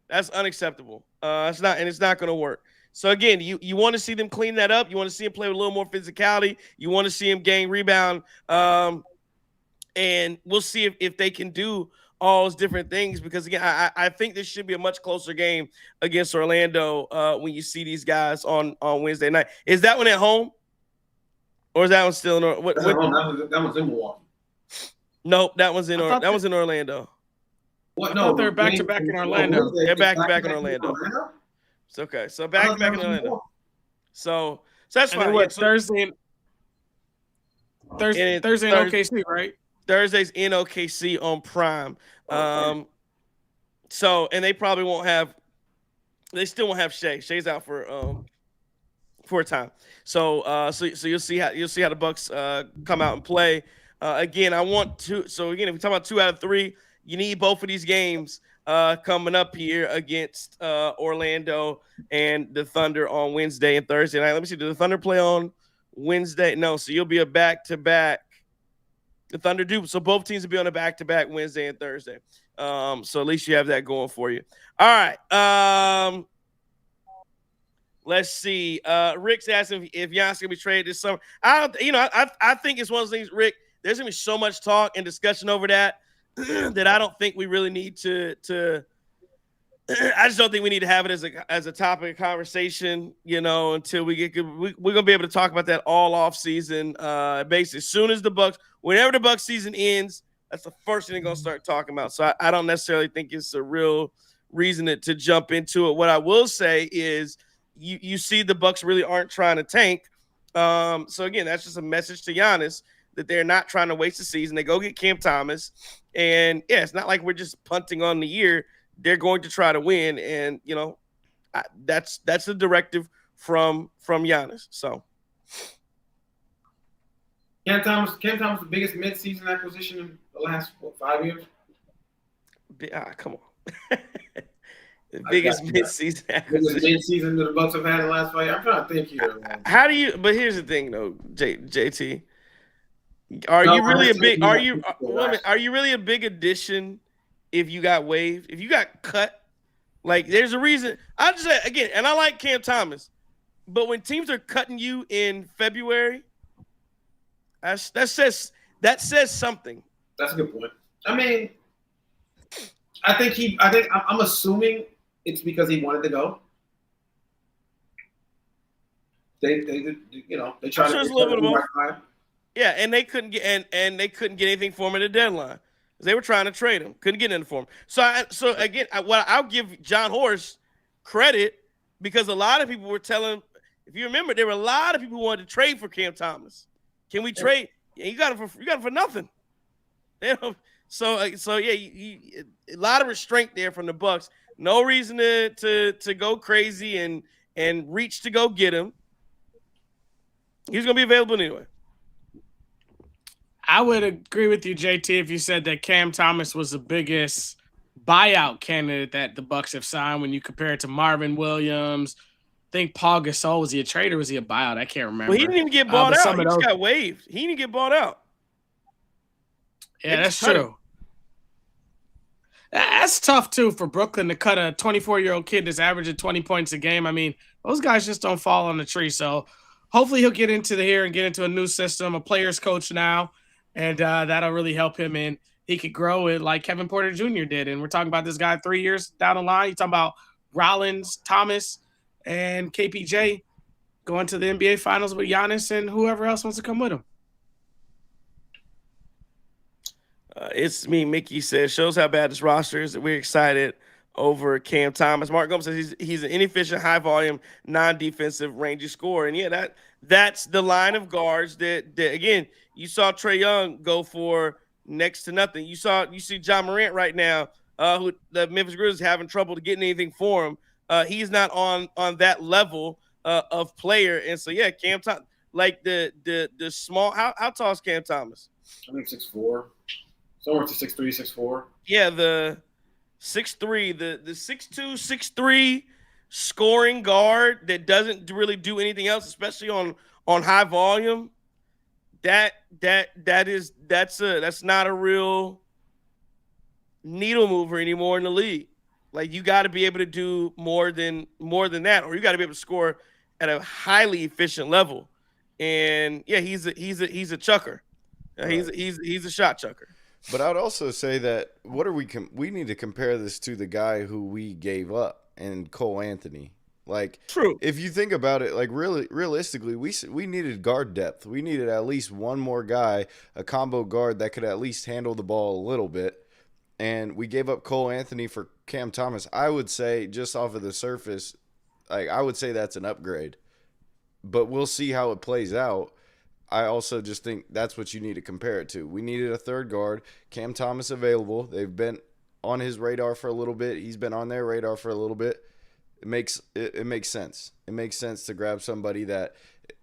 That's unacceptable. It's not going to work. So again, you want to see them clean that up. You want to see him play with a little more physicality. You want to see him gain rebound. And we'll see if they can do all those different things, because again, I think this should be a much closer game against Orlando when you see these guys on Wednesday night. Is that one at home, or is that one still in? That one's in Milwaukee. Nope, that one's in Orlando. What? I No, thought they were back to back in Orlando. They're back to back in Orlando. It's okay. So back to back in Orlando. So that's fine. What, Thursday in OKC, right? Thursday's in OKC on Prime. So, and they probably won't have. They still won't have Shea. Shea's out for a time. So you'll see how the Bucks come out and play. Again, I want to. So again, if we talk about 2 out of 3, you need both of these games coming up here against Orlando and the Thunder on Wednesday and Thursday night. Let me see. Do the Thunder play on Wednesday? No. So you'll be a back-to-back. The Thunder do. So both teams will be on a back-to-back Wednesday and Thursday. So at least you have that going for you. All right. Let's see. Rick's asking if Giannis gonna be traded this summer. I think it's one of those things, Rick. There's gonna be so much talk and discussion over that that I don't think we really need to. I just don't think we need to have it as a topic of conversation, until we get good. We're gonna be able to talk about that all off season. Basically, as soon as whenever the Bucks season ends, that's the first thing they're gonna start talking about. So I don't necessarily think it's a real reason to jump into it. What I will say is, you see the Bucks really aren't trying to tank. So again, that's just a message to Giannis that they're not trying to waste the season. They go get Cam Thomas, and yeah, it's not like we're just punting on the year. They're going to try to win, and that's the directive from Giannis. So Cam Thomas, the biggest mid-season acquisition in the last 5 years. Come on. The biggest mid-season acquisition. Biggest mid-season that the Bucks have had in the last 5 years. I'm trying to think here. How do you? But here's the thing, though, JT. Are you really a big addition if you got waived? If you got cut, like there's a reason. I just say again, and I like Cam Thomas, but when teams are cutting you in February, that says something. That's a good point. I mean, I'm assuming it's because he wanted to go. They tried to. Yeah, and they couldn't get and they couldn't get anything for him at the deadline. They were trying to trade him, couldn't get anything for him. So again, I'll give John Horst credit, because a lot of people were telling. If you remember, there were a lot of people who wanted to trade for Cam Thomas. Can we trade? Yeah, you got him for nothing. So yeah, a lot of restraint there from the Bucks. No reason to go crazy and reach to go get him. He's gonna be available anyway. I would agree with you, JT, if you said that Cam Thomas was the biggest buyout candidate that the Bucks have signed when you compare it to Marvin Williams. I think Paul Gasol, was he a trade or was he a buyout? I can't remember. Well, he didn't even get bought out. He just got waived. He didn't get bought out. Yeah, that's true. That's tough, too, for Brooklyn to cut a 24-year-old kid that's averaging 20 points a game. I mean, those guys just don't fall on the tree. So hopefully he'll get into a new system, a player's coach now, and that'll really help him, and he could grow it like Kevin Porter Jr. did. And we're talking about this guy 3 years down the line. You're talking about Rollins, Thomas, and KPJ going to the NBA Finals with Giannis and whoever else wants to come with him. It's me, Mickey says, shows how bad this roster is that we're excited over Cam Thomas. Mark Gomes says he's an inefficient, high-volume, non-defensive, rangy scorer. And, yeah, that's the line of guards that again, you saw Trae Young go for next to nothing. You see John Morant right now, who the Memphis Grizzlies having trouble to get anything for him. He's not on that level of player. And so, yeah, Cam Thomas, like the small – how tall is Cam Thomas? I think 6'4". Somewhere to 6'3", 6'4". Yeah, the 6'3", the 6'2", 6'3" scoring guard that doesn't really do anything else, especially on high volume. That's not a real needle mover anymore in the league. Like you got to be able to do more than that, or you got to be able to score at a highly efficient level. And yeah, he's a chucker. Right. He's a shot chucker. But I would also say that we need to compare this to the guy who we gave up and Cole Anthony. Like, True. if you think about it, like really realistically, we needed guard depth. We needed at least one more guy, a combo guard that could at least handle the ball a little bit. And we gave up Cole Anthony for Cam Thomas. I would say, just off of the surface, like I would say that's an upgrade. But we'll see how it plays out. I also just think that's what you need to compare it to. We needed a third guard. Cam Thomas available. They've been on his radar for a little bit. He's been on their radar for a little bit. It makes sense. It makes sense to grab somebody that,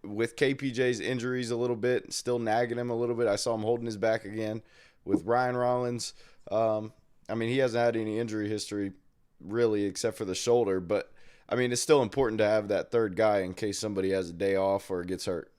with KPJ's injuries a little bit, still nagging him a little bit. I saw him holding his back again. With Ryan Rollins, I mean, he hasn't had any injury history really except for the shoulder. But, I mean, it's still important to have that third guy in case somebody has a day off or gets hurt.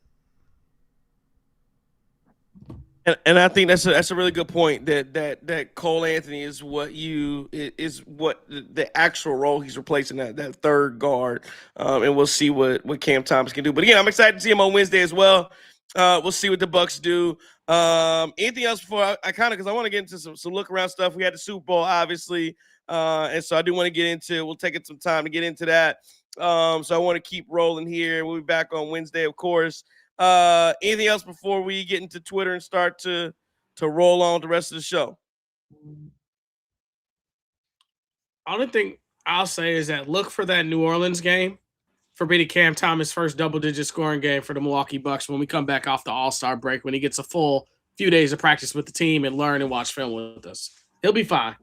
And I think that's a really good point that Cole Anthony is what the actual role he's replacing that third guard, and we'll see what Cam Thomas can do. But again, I'm excited to see him on Wednesday as well. We'll see what the Bucks do. Anything else before I kind of, because I want to get into some look around stuff. We had the Super Bowl obviously, and so I do want to get into. We'll take some time to get into that. So I want to keep rolling here. We'll be back on Wednesday, of course. Anything else before we get into Twitter and start to roll on the rest of the show? Only thing I'll say is that look for that New Orleans game for beating Cam Thomas' first double-digit scoring game for the Milwaukee Bucks when we come back off the All-Star break, when he gets a full few days of practice with the team and learn and watch film with us. He'll be fine.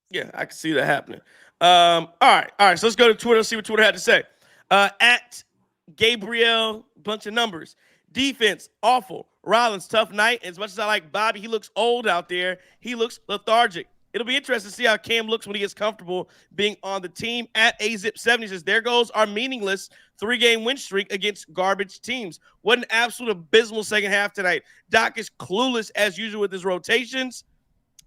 Yeah, I can see that happening. All right. So let's go to Twitter, see what Twitter had to say. At Gabriel, bunch of numbers. Defense, awful. Rollins, tough night. As much as I like Bobby, he looks old out there. He looks lethargic. It'll be interesting to see how Cam looks when he gets comfortable being on the team. At AZIP70 says, there goes our meaningless 3-game win streak against garbage teams. What an absolute abysmal second half tonight. Doc is clueless as usual with his rotations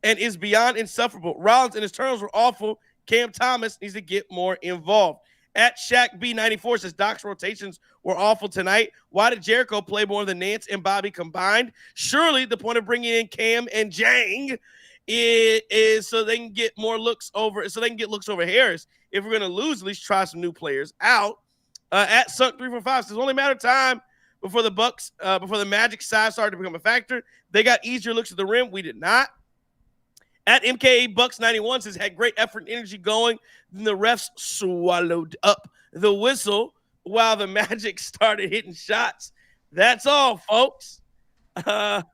and is beyond insufferable. Rollins and his turnovers were awful. Cam Thomas needs to get more involved. At Shaq B94 says, Doc's rotations were awful tonight. Why did Jericho play more than Nance and Bobby combined? Surely the point of bringing in Cam and Jang is so they can get more looks over, Harris. If we're going to lose, at least try some new players out. At Sunk345 says, only matter of time before the Bucks, before the Magic size started to become a factor. They got easier looks at the rim. We did not. At MKA Bucks 91 says, had great effort and energy going. Then the refs swallowed up the whistle while the Magic started hitting shots. That's all, folks. Let's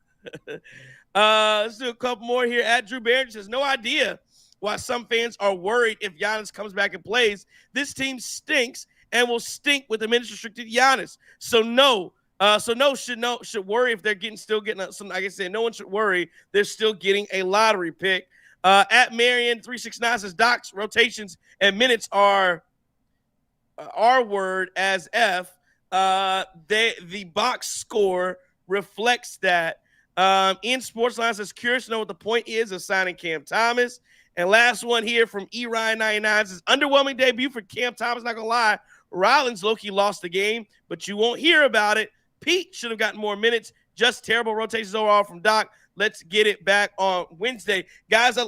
do a couple more here. At Drew Barrett says, no idea why some fans are worried if Giannis comes back and plays. This team stinks and will stink with the minutes restricted Giannis. So no should worry if they're still getting some. Like I said, no one should worry. They're still getting a lottery pick. At Marion369 says, Doc's rotations and minutes are R word as F. The box score reflects that. In Sportsline says, curious to know what the point is of signing Cam Thomas. And last one here from E-Ryan99 says, underwhelming debut for Cam Thomas. Not gonna lie, Rollins low-key lost the game, but you won't hear about it. Pete should have gotten more minutes. Just terrible rotations overall from Doc. Let's get it back on Wednesday. Guys,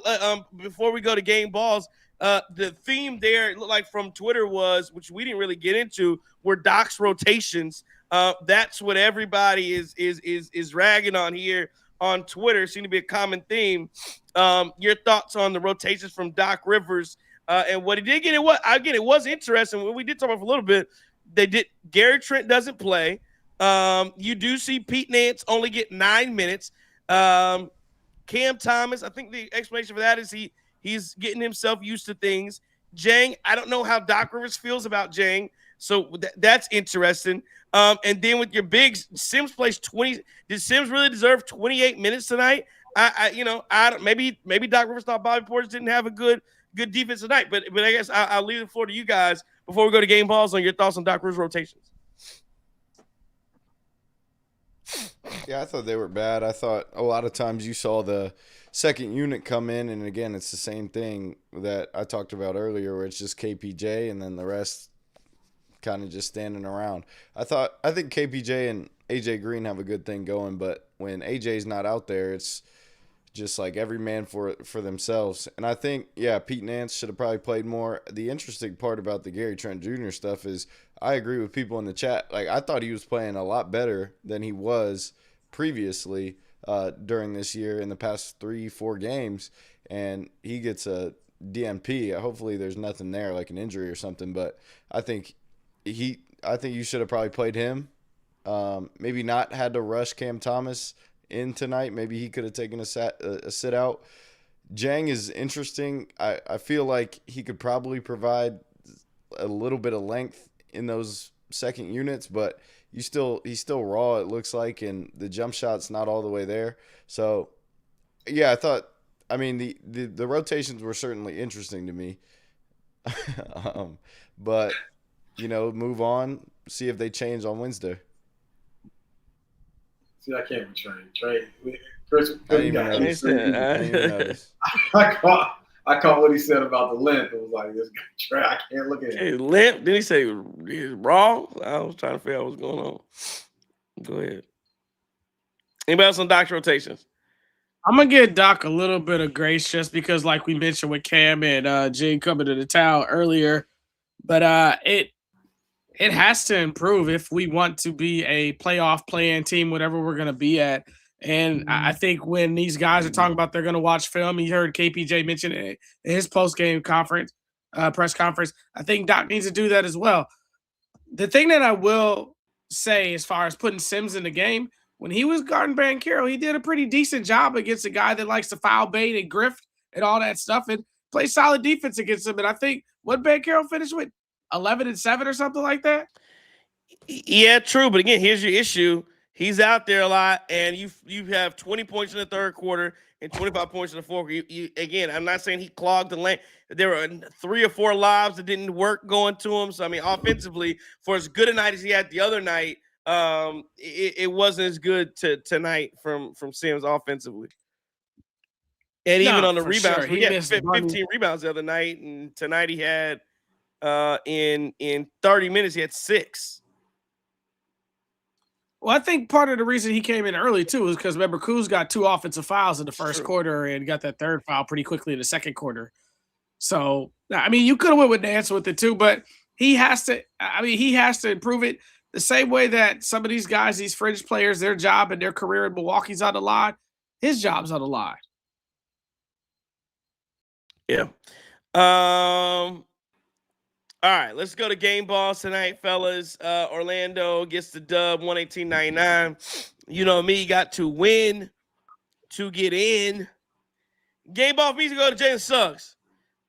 before we go to game balls, the theme there, it looked like from Twitter was, which we didn't really get into, were Doc's rotations. That's what everybody is ragging on here on Twitter. Seems to be a common theme. Your thoughts on the rotations from Doc Rivers and what he did get? It was interesting. We did talk about it for a little bit. Gary Trent doesn't play. You do see Pete Nance only get 9 minutes. Cam Thomas, I think the explanation for that is he's getting himself used to things. Jang, I don't know how Doc Rivers feels about Jang, so that's interesting. And then with your bigs, Sims plays 20. Did Sims really deserve 28 minutes tonight? Maybe Doc Rivers thought Bobby Portis didn't have a good defense tonight, but I guess I'll leave the floor to you guys before we go to game balls on your thoughts on Doc Rivers rotations. Yeah, I thought they were bad. I thought a lot of times you saw the second unit come in, and again, it's the same thing that I talked about earlier, where it's just KPJ and then the rest kind of just standing around. I think KPJ and AJ Green have a good thing going, but when AJ's not out there, it's just like every man for themselves. And I think, yeah, Pete Nance should have probably played more. The interesting part about the Gary Trent Jr. stuff is I agree with people in the chat. Like, I thought he was playing a lot better than he was previously during this year in the past 3-4 games, and he gets a DNP. Hopefully there's nothing there, like an injury or something, but I think you should have probably played him. Maybe not had to rush Cam Thomas in tonight. Maybe he could have taken a sit out. Jang is interesting. I feel like he could probably provide a little bit of length in those second units, but he's still raw, it looks like, and the jump shot's not all the way there. So yeah, the rotations were certainly interesting to me. But move on, see if they change on Wednesday. See, I can't be Trey. Chris, I didn't even notice. I caught what he said about the length. It was like, this guy, Trey, I can't look at him. Limp? Did he say he's raw? I was trying to figure out what's going on. Go ahead. Anybody else on Doc's rotations? I'm going to give Doc a little bit of grace just because, like we mentioned with Cam and Gene coming to the town earlier, but it has to improve if we want to be a playoff play-in team, whatever we're going to be at. And I think when these guys are talking about they're going to watch film, you heard KPJ mention it in his post-game conference, press conference. I think Doc needs to do that as well. The thing that I will say as far as putting Sims in the game, when he was guarding Banchero, he did a pretty decent job against a guy that likes to foul bait and grift and all that stuff and play solid defense against him. And I think what Banchero finished with, 11-7 or something like that? Yeah, true. But again, here's your issue. He's out there a lot, and you have 20 points in the third quarter and 25 points in the fourth. Again, I'm not saying he clogged the lane. There were 3 or 4 lobs that didn't work going to him. So, I mean, offensively, for as good a night as he had the other night, it wasn't as good tonight from Sims offensively. And even on the rebounds, sure. he had 15 rebounds the other night, and tonight he had in 30 minutes, he had 6. Well, I think part of the reason he came in early, too, is because, remember, Kuz got 2 offensive fouls in the first quarter and got that third foul pretty quickly in the second quarter. So, I mean, you could have went with Nance with it, too, but he has to improve it the same way that some of these guys, these fringe players, their job and their career in Milwaukee's on the line. His job's on the line. Yeah. All right, let's go to game balls tonight, fellas. Orlando gets the dub, 118-99. You know me, got to win to get in. Game ball means to go to Jalen Suggs.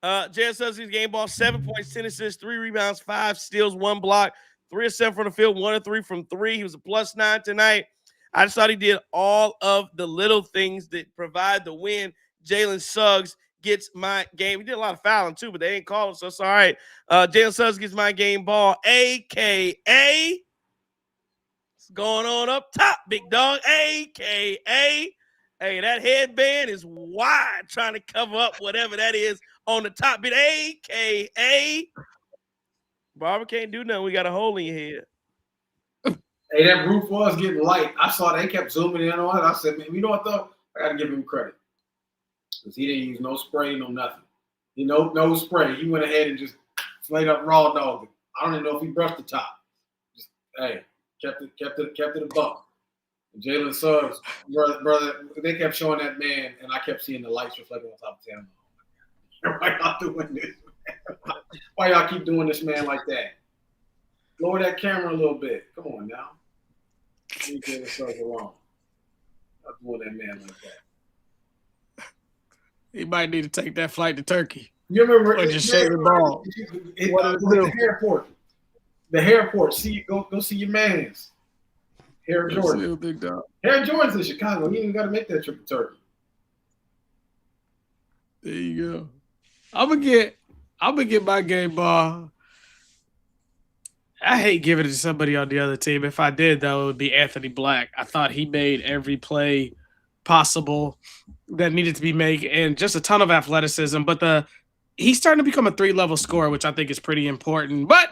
Jalen Suggs is game ball, 7 points, 10 assists, 3 rebounds, 5 steals, 1 block, 3 of 7 from the field, 1 of 3 from 3. He was a +9 tonight. I just thought he did all of the little things that provide the win. Jalen Suggs gets my game. He did a lot of fouling too, but they ain't called, so it's all right. Jalen Suggs gets my game ball, a.k.a. What's going on up top, big dog? A.k.a. Hey, that headband is wide, trying to cover up whatever that is on the top bit. A.k.a. Barbara can't do nothing. We got a hole in your head. Hey, that roof was getting light. I saw they kept zooming in on it. I said, man, you know what, though? I got to give him credit. Because he didn't use no spray, no nothing. No spray. He went ahead and just straight up raw dogged it. I don't even know if he brushed the top. Just, hey, kept it a buck. And Jalen Suggs, brother, they kept showing that man, and I kept seeing the lights reflecting on top of him. Why y'all doing this, man? Why y'all keep doing this man like that? Lower that camera a little bit. Come on now. Leave Jalen Suggs alone. Not doing that man like that. He might need to take that flight to Turkey. You remember? Or just shake the ball. The airport. Go see your mans. Aaron Jordan. Big dog. Aaron Jordan's in Chicago. He ain't got to make that trip to Turkey. There you go. I'm gonna get my game ball. I hate giving it to somebody on the other team. If I did, though, it would be Anthony Black. I thought he made every play possible that needed to be made and just a ton of athleticism. But he's starting to become a 3-level scorer, which I think is pretty important. But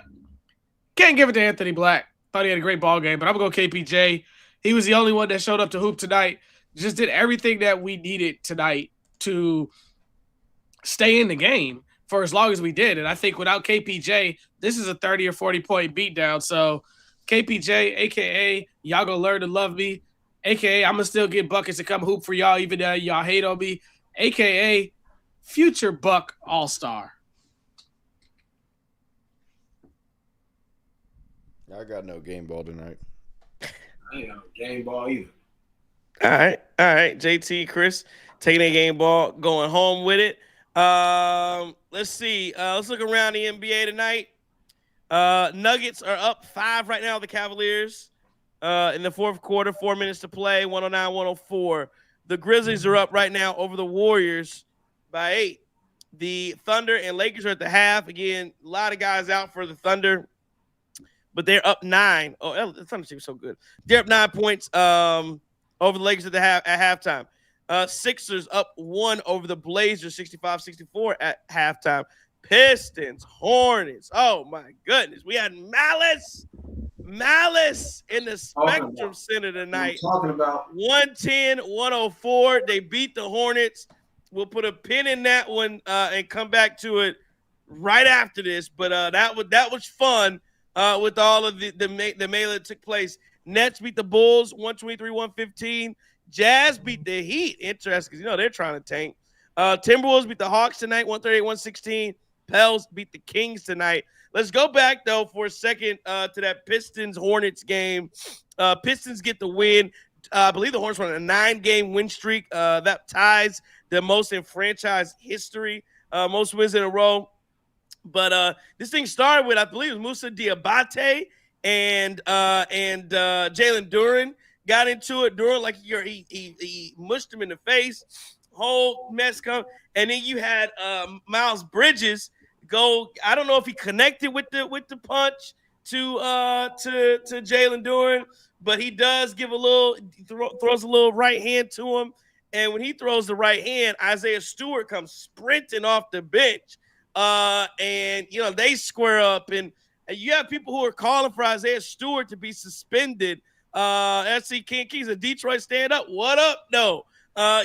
can't give it to Anthony Black. Thought he had a great ball game, but I'm going to go KPJ. He was the only one that showed up to hoop tonight. Just did everything that we needed tonight to stay in the game for as long as we did. And I think without KPJ, this is a 30 or 40 point beatdown. So KPJ, AKA, y'all gonna learn to love me. AKA, I'm gonna still get buckets to come hoop for y'all, even though y'all hate on me. AKA, future Buck All-Star. I got no game ball tonight. I ain't got no game ball either. All right. JT, Chris, taking a game ball, going home with it. Let's see. Let's look around the NBA tonight. Nuggets are up 5 right now. The Cavaliers in the fourth quarter, 4 minutes to play, 109-104. The Grizzlies are up right now over the Warriors by 8. The Thunder and Lakers are at the half. Again, a lot of guys out for the Thunder, but they're up 9. Oh, the Thunder seems so good. They're up 9 points over the Lakers at halftime. Sixers up 1 over the Blazers, 65-64 at halftime. Pistons, Hornets. Oh, my goodness. We had Malice in the Spectrum Center tonight. Talking about 110-104. They beat the Hornets. We'll put a pin in that one and come back to it right after this. But that was fun with all of the melee that took place. Nets beat the Bulls 123-115. Jazz beat the Heat. Interesting, because they're trying to tank. Timberwolves beat the Hawks tonight 138-116. Pels beat the Kings tonight. Let's go back, though, for a second to that Pistons-Hornets game. Pistons get the win. I believe the Hornets were on a 9-game win streak. That ties the most in franchise history, most wins in a row. But this thing started with, I believe, it was Musa Diabate and Jalen Duren got into it. Duren, like he mushed him in the face. Whole mess come, and then you had Miles Bridges go. I don't know if he connected with the punch to Jalen Duren, but he does give throws a little right hand to him. And when he throws the right hand, Isaiah Stewart comes sprinting off the bench, and they square up, and you have people who are calling for Isaiah Stewart to be suspended. SC King Keys of Detroit, stand up. What up, though?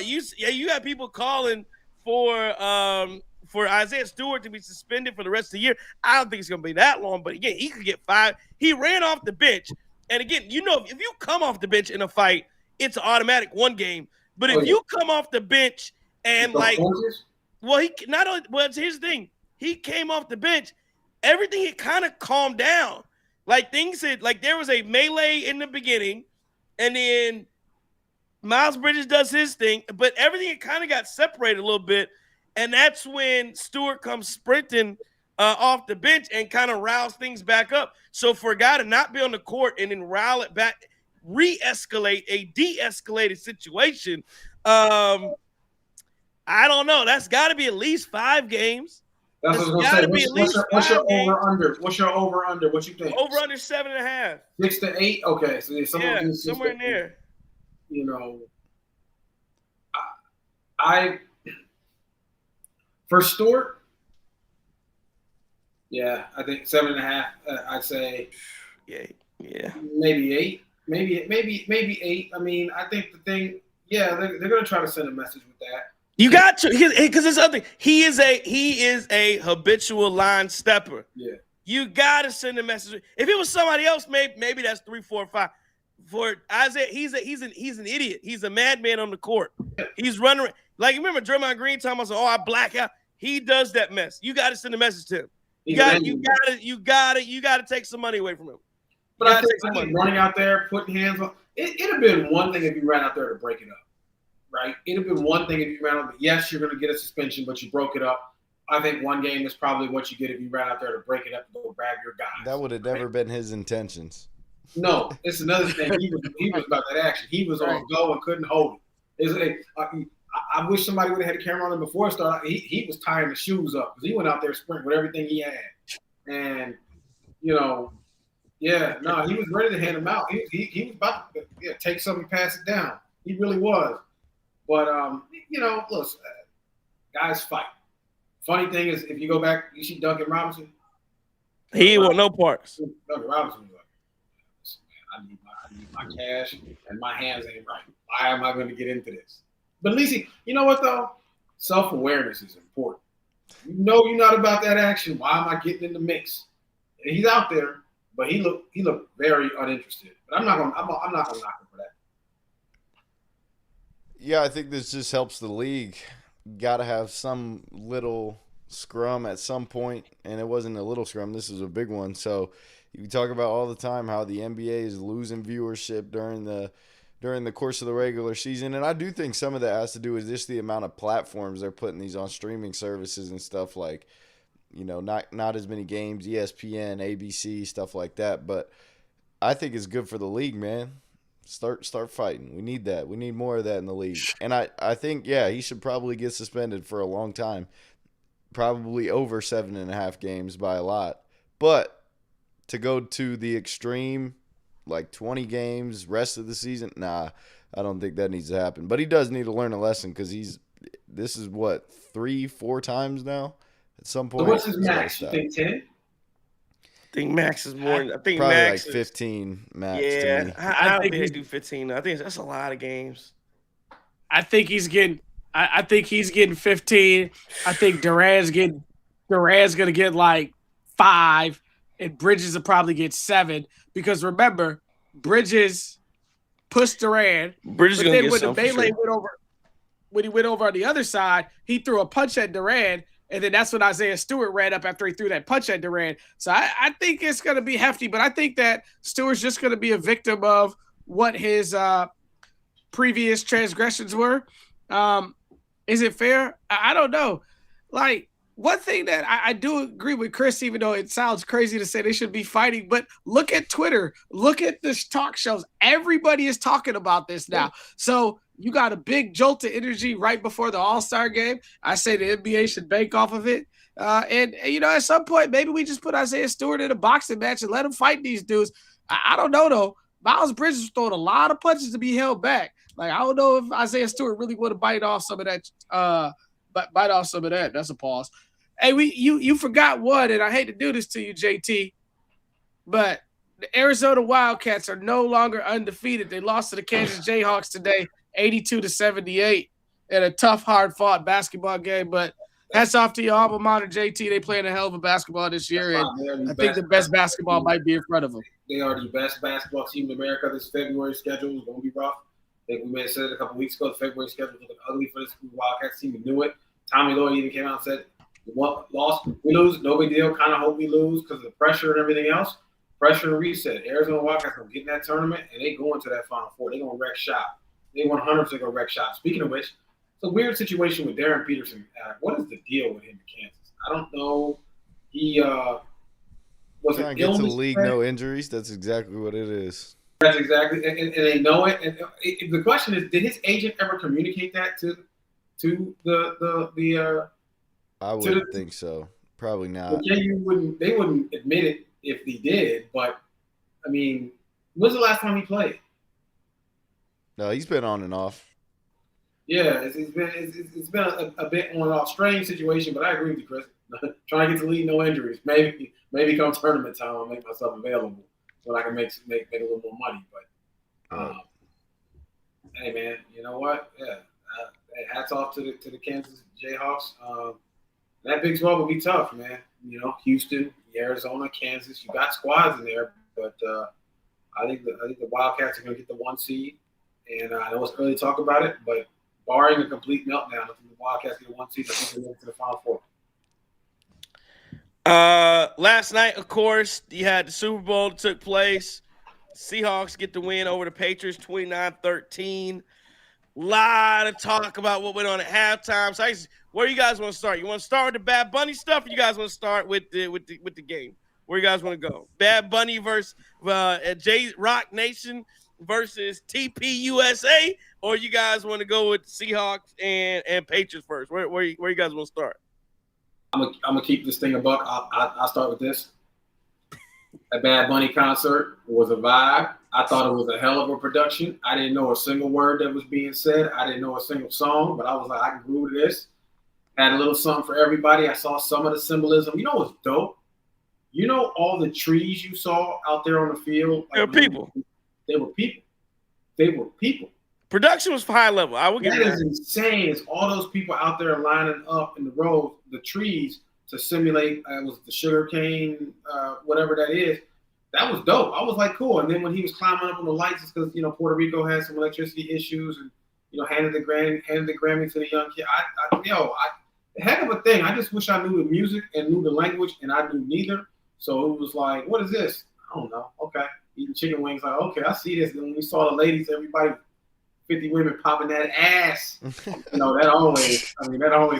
You got people calling for Isaiah Stewart to be suspended for the rest of the year. I don't think it's going to be that long, but again, he could get 5. He ran off the bench, and again, if you come off the bench in a fight, it's an automatic 1 game. But if you come off the bench and here's the thing, he came off the bench, everything had kind of calmed down. Like things had, like there was a melee in the beginning, and then Miles Bridges does his thing, but everything kind of got separated a little bit, and that's when Stewart comes sprinting off the bench and kind of riles things back up. So for a guy to not be on the court and then rile it back, re-escalate a de-escalated situation, I don't know. That's got to be at least 5 games. That's what I was going to say. What's your over-under? What's your over-under? What you think? Over-under 7.5. 6 to 8? Okay. So somewhere in there. I for Stewart, I think 7.5. I'd say, maybe 8, maybe 8. I mean, I think the thing, they're going to try to send a message with that. You got to, because it's other. He is a habitual line stepper. Yeah. You got to send a message. If it was somebody else, maybe that's 3, 4, 5. For Isaiah, he's an idiot. He's a madman on the court. He's running like you remember Draymond Green talking about, I black out. He does that mess. You got to send a message to him. You got to take some money away from him. But I think running out there, putting hands on. It'd have been one thing if you ran out there to break it up, right? It'd have been one thing if you ran out. Yes, you're going to get a suspension, but you broke it up. I think 1 game is probably what you get if you ran out there to break it up and go grab your guys. That would have never been his intentions. No, it's another thing. He was about that action. He was on go and couldn't hold it. I wish somebody would have had a camera on him before it started. He was tying the shoes up because he went out there sprinting with everything he had. And, Yeah, no, he was ready to hand him out. He was about to take something and pass it down. He really was. But look, guys fight. Funny thing is, if you go back, you see Duncan Robinson. He ain't want no parts. Duncan Robinson was like, man, I need my cash, and my hands ain't right. Why am I going to get into this? But at least, you know what though? Self-awareness is important. You know you're not about that action. Why am I getting in the mix? And he's out there, but he looked very uninterested. But I'm not gonna knock him for that. Yeah, I think this just helps the league. Got to have some little scrum at some point, and it wasn't a little scrum. This is a big one. So you talk about all the time how the NBA is losing viewership during the course of the regular season, and I do think some of that has to do with just the amount of platforms they're putting these on streaming services and stuff like, not as many games, ESPN, ABC, stuff like that. But I think it's good for the league, man. Start fighting. We need that. We need more of that in the league. And I think, he should probably get suspended for a long time, probably over 7.5 games by a lot. But to go to the extreme, like 20 games, rest of the season, nah, I don't think that needs to happen. But he does need to learn a lesson because this is what, 3-4 times now at some point. So what's his max? You think 10? I think max is more. I think probably max like 15 max. Yeah, to me. I don't think they do 15. I think that's a lot of games. I think he's getting 15. I think Durant's gonna get like 5, and Bridges will probably get 7. Because remember, Bridges pushed Durant. Bridges gonna get some. When he went over on the other side, he threw a punch at Durant. And then that's when Isaiah Stewart ran up after he threw that punch at Durant. So I think it's going to be hefty, but I think that Stewart's just going to be a victim of what his previous transgressions were. Is it fair? I don't know. Like, one thing that I do agree with Chris, even though it sounds crazy to say they should be fighting, but look at Twitter. Look at the talk shows. Everybody is talking about this now. So you got a big jolt of energy right before the All-Star game. I say the NBA should bank off of it. And at some point, maybe we just put Isaiah Stewart in a boxing match and let him fight these dudes. I don't know, though. Miles Bridges was throwing a lot of punches to be held back. Like, I don't know if Isaiah Stewart really want to bite off some of that. That's a pause. Hey, you forgot one, and I hate to do this to you, JT, but the Arizona Wildcats are no longer undefeated. They lost to the Kansas Jayhawks today, 82-78, in a tough, hard-fought basketball game. But hats off to your alma mater, JT. They playing a hell of a basketball this year, and I think the best basketball might be in front of them. They are the best basketball team in America. This February schedule is going to be rough. I think we may have said it a couple weeks ago. The February schedule was looking ugly for this Wildcats team. We knew it. Tommy Lloyd even came out and said, lost, we lose, no big deal. Kind of hope we lose because of the pressure and everything else. Pressure and reset. Arizona Wildcats going to get in that tournament, and they go into that Final Four. They're going to wreck shop. They 100% going to wreck shop. Speaking of which, it's a weird situation with Darren Peterson. What is the deal with him in Kansas? I don't know. He was trying to get to the league, no injuries. That's exactly what it is. That's exactly, and they know it. And the question is, did his agent ever communicate that to the I wouldn't think so. Probably not. They wouldn't admit it if he did. But I mean, when's the last time he played? No, he's been on and off. Yeah, it's been a bit on and off, strange situation. But I agree with you, Chris. Trying to get to lead, no injuries. Maybe come tournament time, I'll make myself available so I can make a little more money. But hey, man, you know what? Yeah, hats off to the Kansas Jayhawks. That Big 12 will be tough, man. Houston, Arizona, Kansas. You got squads in there, but I think the Wildcats are going to get the 1 seed. And I know it's early to talk about it, but barring a complete meltdown, I think the Wildcats get the 1 seed. I think they're going to the Final Four. Last night, of course, you had the Super Bowl that took place. Seahawks get the win over the Patriots, 29-13. Lot of talk about what went on at halftime. So, where do you guys want to start? You want to start with the Bad Bunny stuff, or you guys want to start with the game? Where you guys want to go? Bad Bunny versus J Rock Nation versus TPUSA, or you guys want to go with Seahawks and Patriots first? Where you guys want to start? I'm gonna keep this thing a buck. I'll start with this. A Bad Bunny concert was a vibe. I thought it was a hell of a production. I didn't know a single word that was being said. I didn't know a single song, but I was like, I can groove to this. Had a little something for everybody. I saw some of the symbolism. You know what's dope? You know all the trees you saw out there on the field? They were people. They were people. They were people. Production was high level. I would give that you is insane. It's all those people out there lining up in the road, the trees, to simulate was the sugar cane, whatever that is. That was dope. I was like, cool. And then when he was climbing up on the lights, it's because Puerto Rico had some electricity issues, and handed the Grammy to the young kid. Heck of a thing. I just wish I knew the music and knew the language, and I knew neither. So it was like, what is this? I don't know. Okay, eating chicken wings. Like, okay, I see this. And when we saw the ladies, everybody, 50 women popping that ass. That always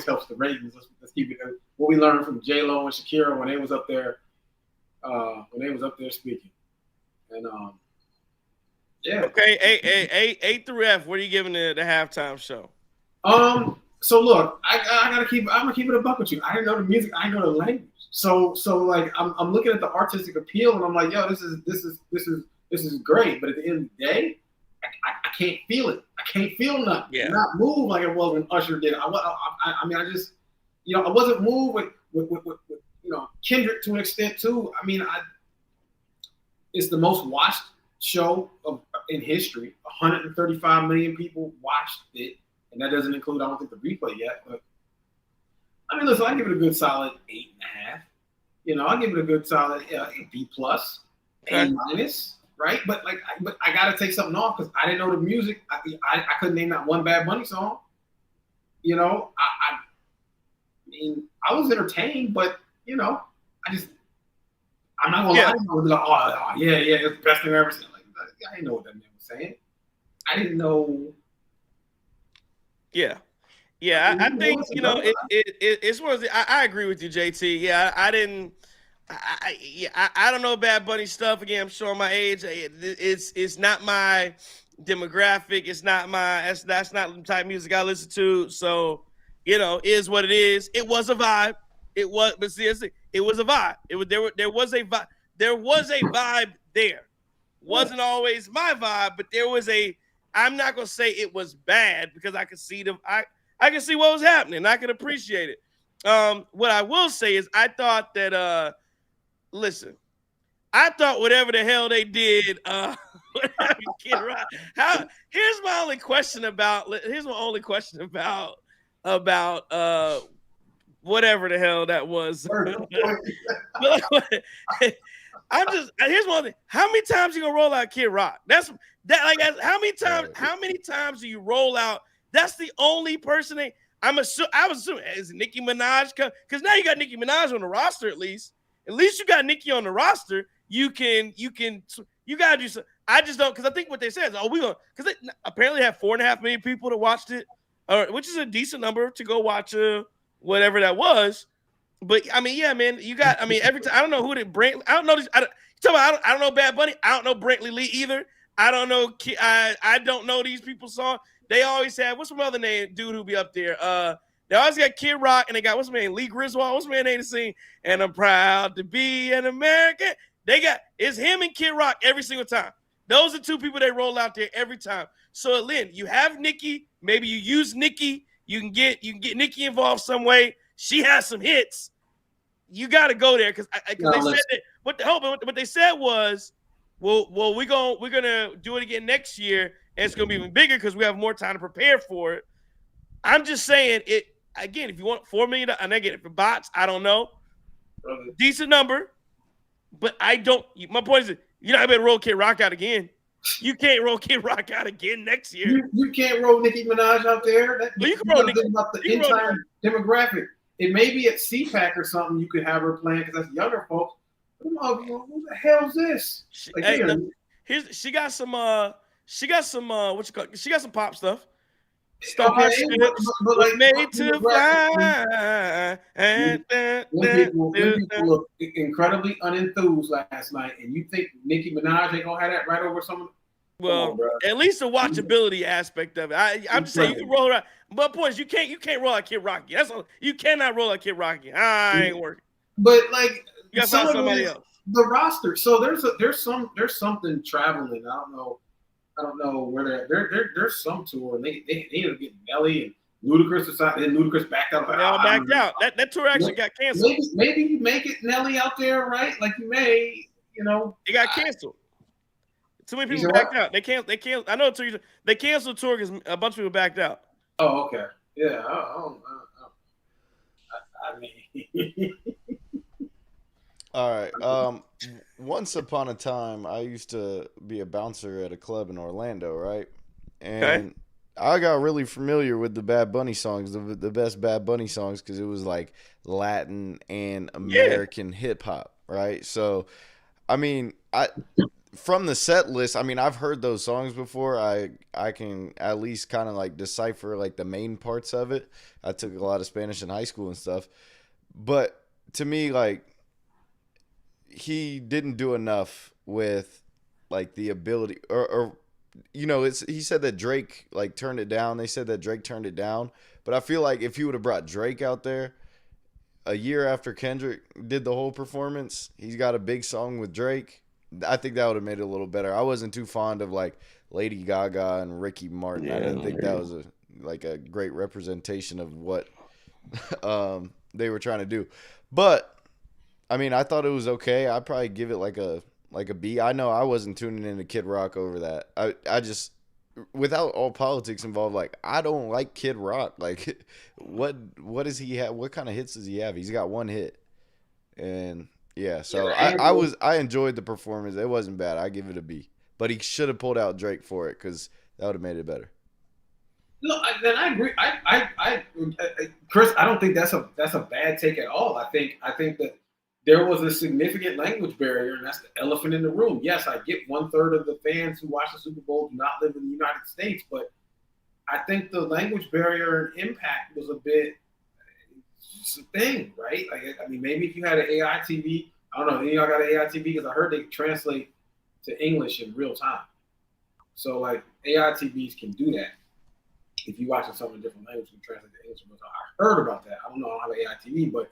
helps the ratings. Let's keep it. What we learned from J-Lo and Shakira when they was up there speaking. And yeah. Okay, A through F. What are you giving the halftime show? So look, I'm gonna keep it a buck with you. I didn't know the music, I didn't know the language. So like I'm looking at the artistic appeal, and I'm like, yo, this is great. But at the end of the day, I can't feel it. I can't feel nothing. Yeah. Not move like it was when Usher did it. I just I wasn't moved with Kendrick to an extent too. It's the most watched show in history. 135 million people watched it, and that doesn't include, I don't think, the replay yet. But listen, I give it a good solid 8.5. I give it a good solid B plus, A minus, right? But I got to take something off because I didn't know the music. I couldn't name that one Bad Bunny song. I was entertained, but I'm not gonna lie. I was like, it's the best thing I've ever seen. Like, I didn't know what that man was saying. I didn't know. Yeah. I think it's one of the. I agree with you, JT. Yeah, I didn't. I don't know Bad Bunny stuff. Again, I'm showing my age. It's not my demographic. It's not my. That's not the type of music I listen to. So is what it is. It was a vibe. It was, but seriously, it was a vibe. There was a vibe. There was a vibe there. Wasn't always my vibe, but there was a. I'm not gonna say it was bad because I could see them. I can see what was happening. I can appreciate it. What I will say is I thought that listen, I thought whatever the hell they did, Kid Rock. Here's my only question about whatever the hell that was. Here's one thing. How many times you gonna roll out Kid Rock? How many times do you roll out? That's the only person I was assuming is Nicki Minaj, because now you got Nicki Minaj on the roster at least. At least you got Nicki on the roster. You gotta do something. I just don't, because I think what they said is, because they apparently have 4.5 million people that watched it, which is a decent number to go watch whatever that was. But man, you got. Every time I don't know who did Brantley. I don't know this. I don't know Bad Bunny. I don't know Brantley Lee either. I don't know. I don't know these people's songs. They always have, what's some other name dude who be up there? They always got Kid Rock, and they got, what's my name, Lee Griswold. What's my name to sing? And I'm proud to be an American. It's him and Kid Rock every single time. Those are two people they roll out there every time. So Lynn, you have Nicki. Maybe you use Nicki. You can get Nicki involved some way. She has some hits. You got to go there because they said that. What they said was, well, we're gonna do it again next year, and it's gonna be even bigger because we have more time to prepare for it. I'm just saying it again. If you want $4 million, and I get it for bots, I don't know, decent number, but I don't. My point is, you're not gonna roll Kid Rock out again. You can't roll Kid Rock out again next year. You can't roll Nicki Minaj out there. You can roll Nicki. About the entire demographic. It may be at CPAC or something. You could have her playing because that's younger folks. Who the hell's this? She got some what you call it? She got some pop stuff. Starships made to fly. When people look incredibly unenthused last night, and you think Nicki Minaj ain't gonna have that right over someone? Well, at least the watchability aspect of it. I'm just saying you can roll around. But point is, you can't roll out Kid Rocky. That's all. You cannot roll out Kid Rocky. I ain't working. But like, you gotta find somebody else. the roster. So there's something traveling. I don't know where there's some tour, and they ended up getting Nelly and Ludacris decided, and Ludacris backed out. They all backed out. That tour actually got canceled. Maybe you make it Nelly out there, right? Like you may, It got canceled. Too many people backed out. They can't. I know they canceled the tour because a bunch of people backed out. Oh, okay. Yeah. I mean. All right. Once upon a time, I used to be a bouncer at a club in Orlando, right? And I got really familiar with the Bad Bunny songs, the best Bad Bunny songs, because it was like Latin and American hip hop, right? So, I mean, from the set list, I mean, I've heard those songs before. I can at least kind of like decipher like the main parts of it. I took a lot of Spanish in high school and stuff. But to me, like, he didn't do enough with like the ability or he said that Drake like turned it down. They said that Drake turned it down. But I feel like if he would have brought Drake out there a year after Kendrick did the whole performance, he's got a big song with Drake. I think that would have made it a little better. I wasn't too fond of like Lady Gaga and Ricky Martin. I didn't think that was a great representation of what they were trying to do. But I mean, I thought it was okay. I'd probably give it like a B. I know I wasn't tuning into Kid Rock over that. I just, without all politics involved, like, I don't like Kid Rock. Like, what does he have? What kind of hits does he have? He's got one hit. And yeah, so I enjoyed the performance. It wasn't bad. I give it a B. But he should have pulled out Drake for it because that would have made it better. No, then I agree. I Chris, I don't think that's a bad take at all. I think that there was a significant language barrier, and that's the elephant in the room. Yes, I get 1/3 of the fans who watch the Super Bowl do not live in the United States, but I think the language barrier and impact was a bit it's a thing, right? Like, I mean, maybe if you had an AI TV, I don't know, any of y'all got an AI TV because I heard they translate to English in real time. So like AI TVs can do that. If you watching something in different language, you can translate to English in real time. I heard about that. I don't know. I don't have an AI TV, but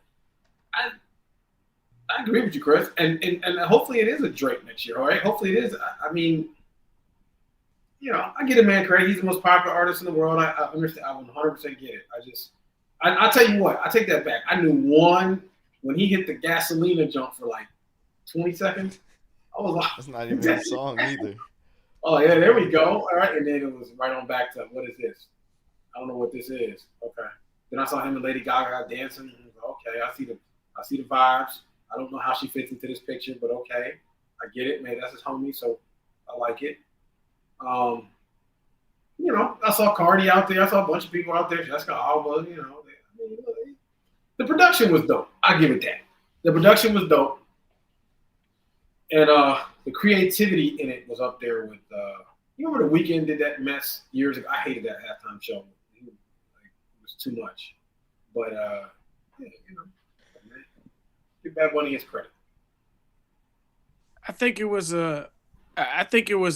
I agree with you, Chris, and hopefully it is a Drake next year, all right? Hopefully it is. I mean, I get it, man. Craig, he's the most popular artist in the world. I understand. I 100% get it. I'll tell you what. I take that back. I knew one when he hit the Gasolina jump for like 20 seconds. I was like, that's not even a song either. Oh yeah, there we go. All right, and then it was right on back to what is this? I don't know what this is. Okay. Then I saw him and Lady Gaga dancing. Okay, I see the vibes. I don't know how she fits into this picture, but okay. I get it, man. That's his homie, so I like it. I saw Cardi out there. I saw a bunch of people out there. Jessica Alba, the production was dope. I give it that. The production was dope. And the creativity in it was up there with, you remember The Weeknd did that mess years ago? I hated that halftime show. It was too much. But, give Bad Bunny his credit. I think it was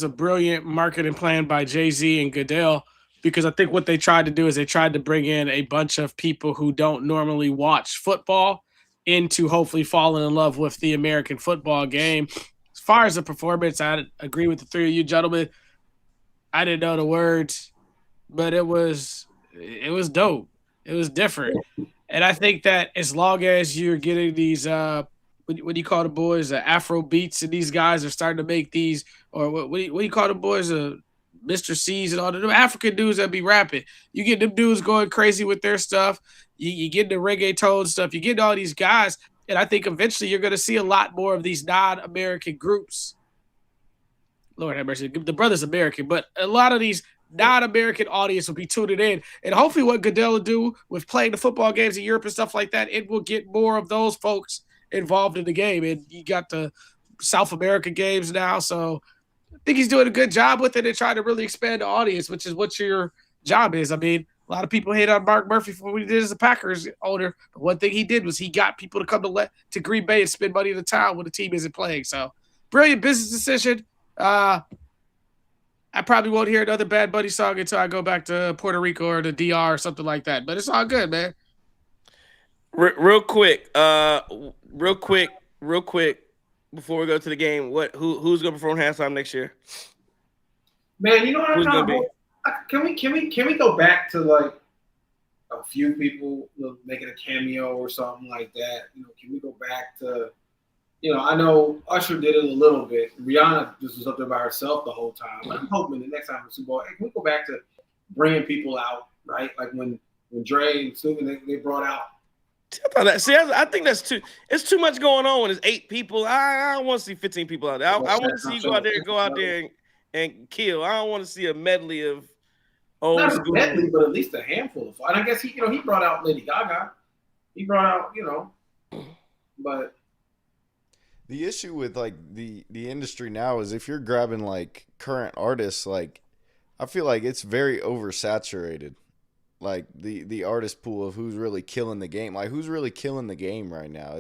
a brilliant marketing plan by Jay-Z and Goodell, because I think what they tried to do is they tried to bring in a bunch of people who don't normally watch football into hopefully falling in love with the American football game. As far as the performance, I agree with the three of you gentlemen. I didn't know the words, but it was dope. It was different. And I think that as long as you're getting these, what do you call the boys, Afro beats, and these guys are starting to make these, or what do you call the boys, Mr. C's and all the African dudes that be rapping. You get them dudes going crazy with their stuff. You get the reggaeton stuff. You get all these guys, and I think eventually you're going to see a lot more of these non-American groups. Lord have mercy, the brother's American, but a lot of these non-American audience will be tuning in, and hopefully what Goodell will do with playing the football games in Europe and stuff like that, it will get more of those folks involved in the game. And you got the South American games now, so I think he's doing a good job with it and trying to really expand the audience, which is what your job is. I mean, a lot of people hate on Mark Murphy for what he did as a Packers owner, but one thing he did was he got people to come to Green Bay and spend money in the town when the team isn't playing. So brilliant business decision. I probably won't hear another Bad Bunny song until I go back to Puerto Rico or the DR or something like that. But it's all good, man. Real quick. before we go to the game, who's gonna perform halftime next year? Man, you know what I'm Who's trying gonna to be? Can we go back to like a few people making a cameo or something like that? Can we go back to I know Usher did it a little bit. Rihanna just was up there by herself the whole time. But I'm hoping the next time the Super Bowl, can we go back to bringing people out, right? Like when Dre and Snoop they brought out. I think that's it's too much going on when there's 8 people. I don't want to see 15 people out there. I want to see you go out there and kill. I don't want to see a medley of old Not school. a medley, but at least a handful of. And I guess he brought out Lady Gaga. He brought out, but the issue with like the industry now is if you're grabbing like current artists, like I feel like it's very oversaturated. Like the artist pool of who's really killing the game. Like who's really killing the game right now?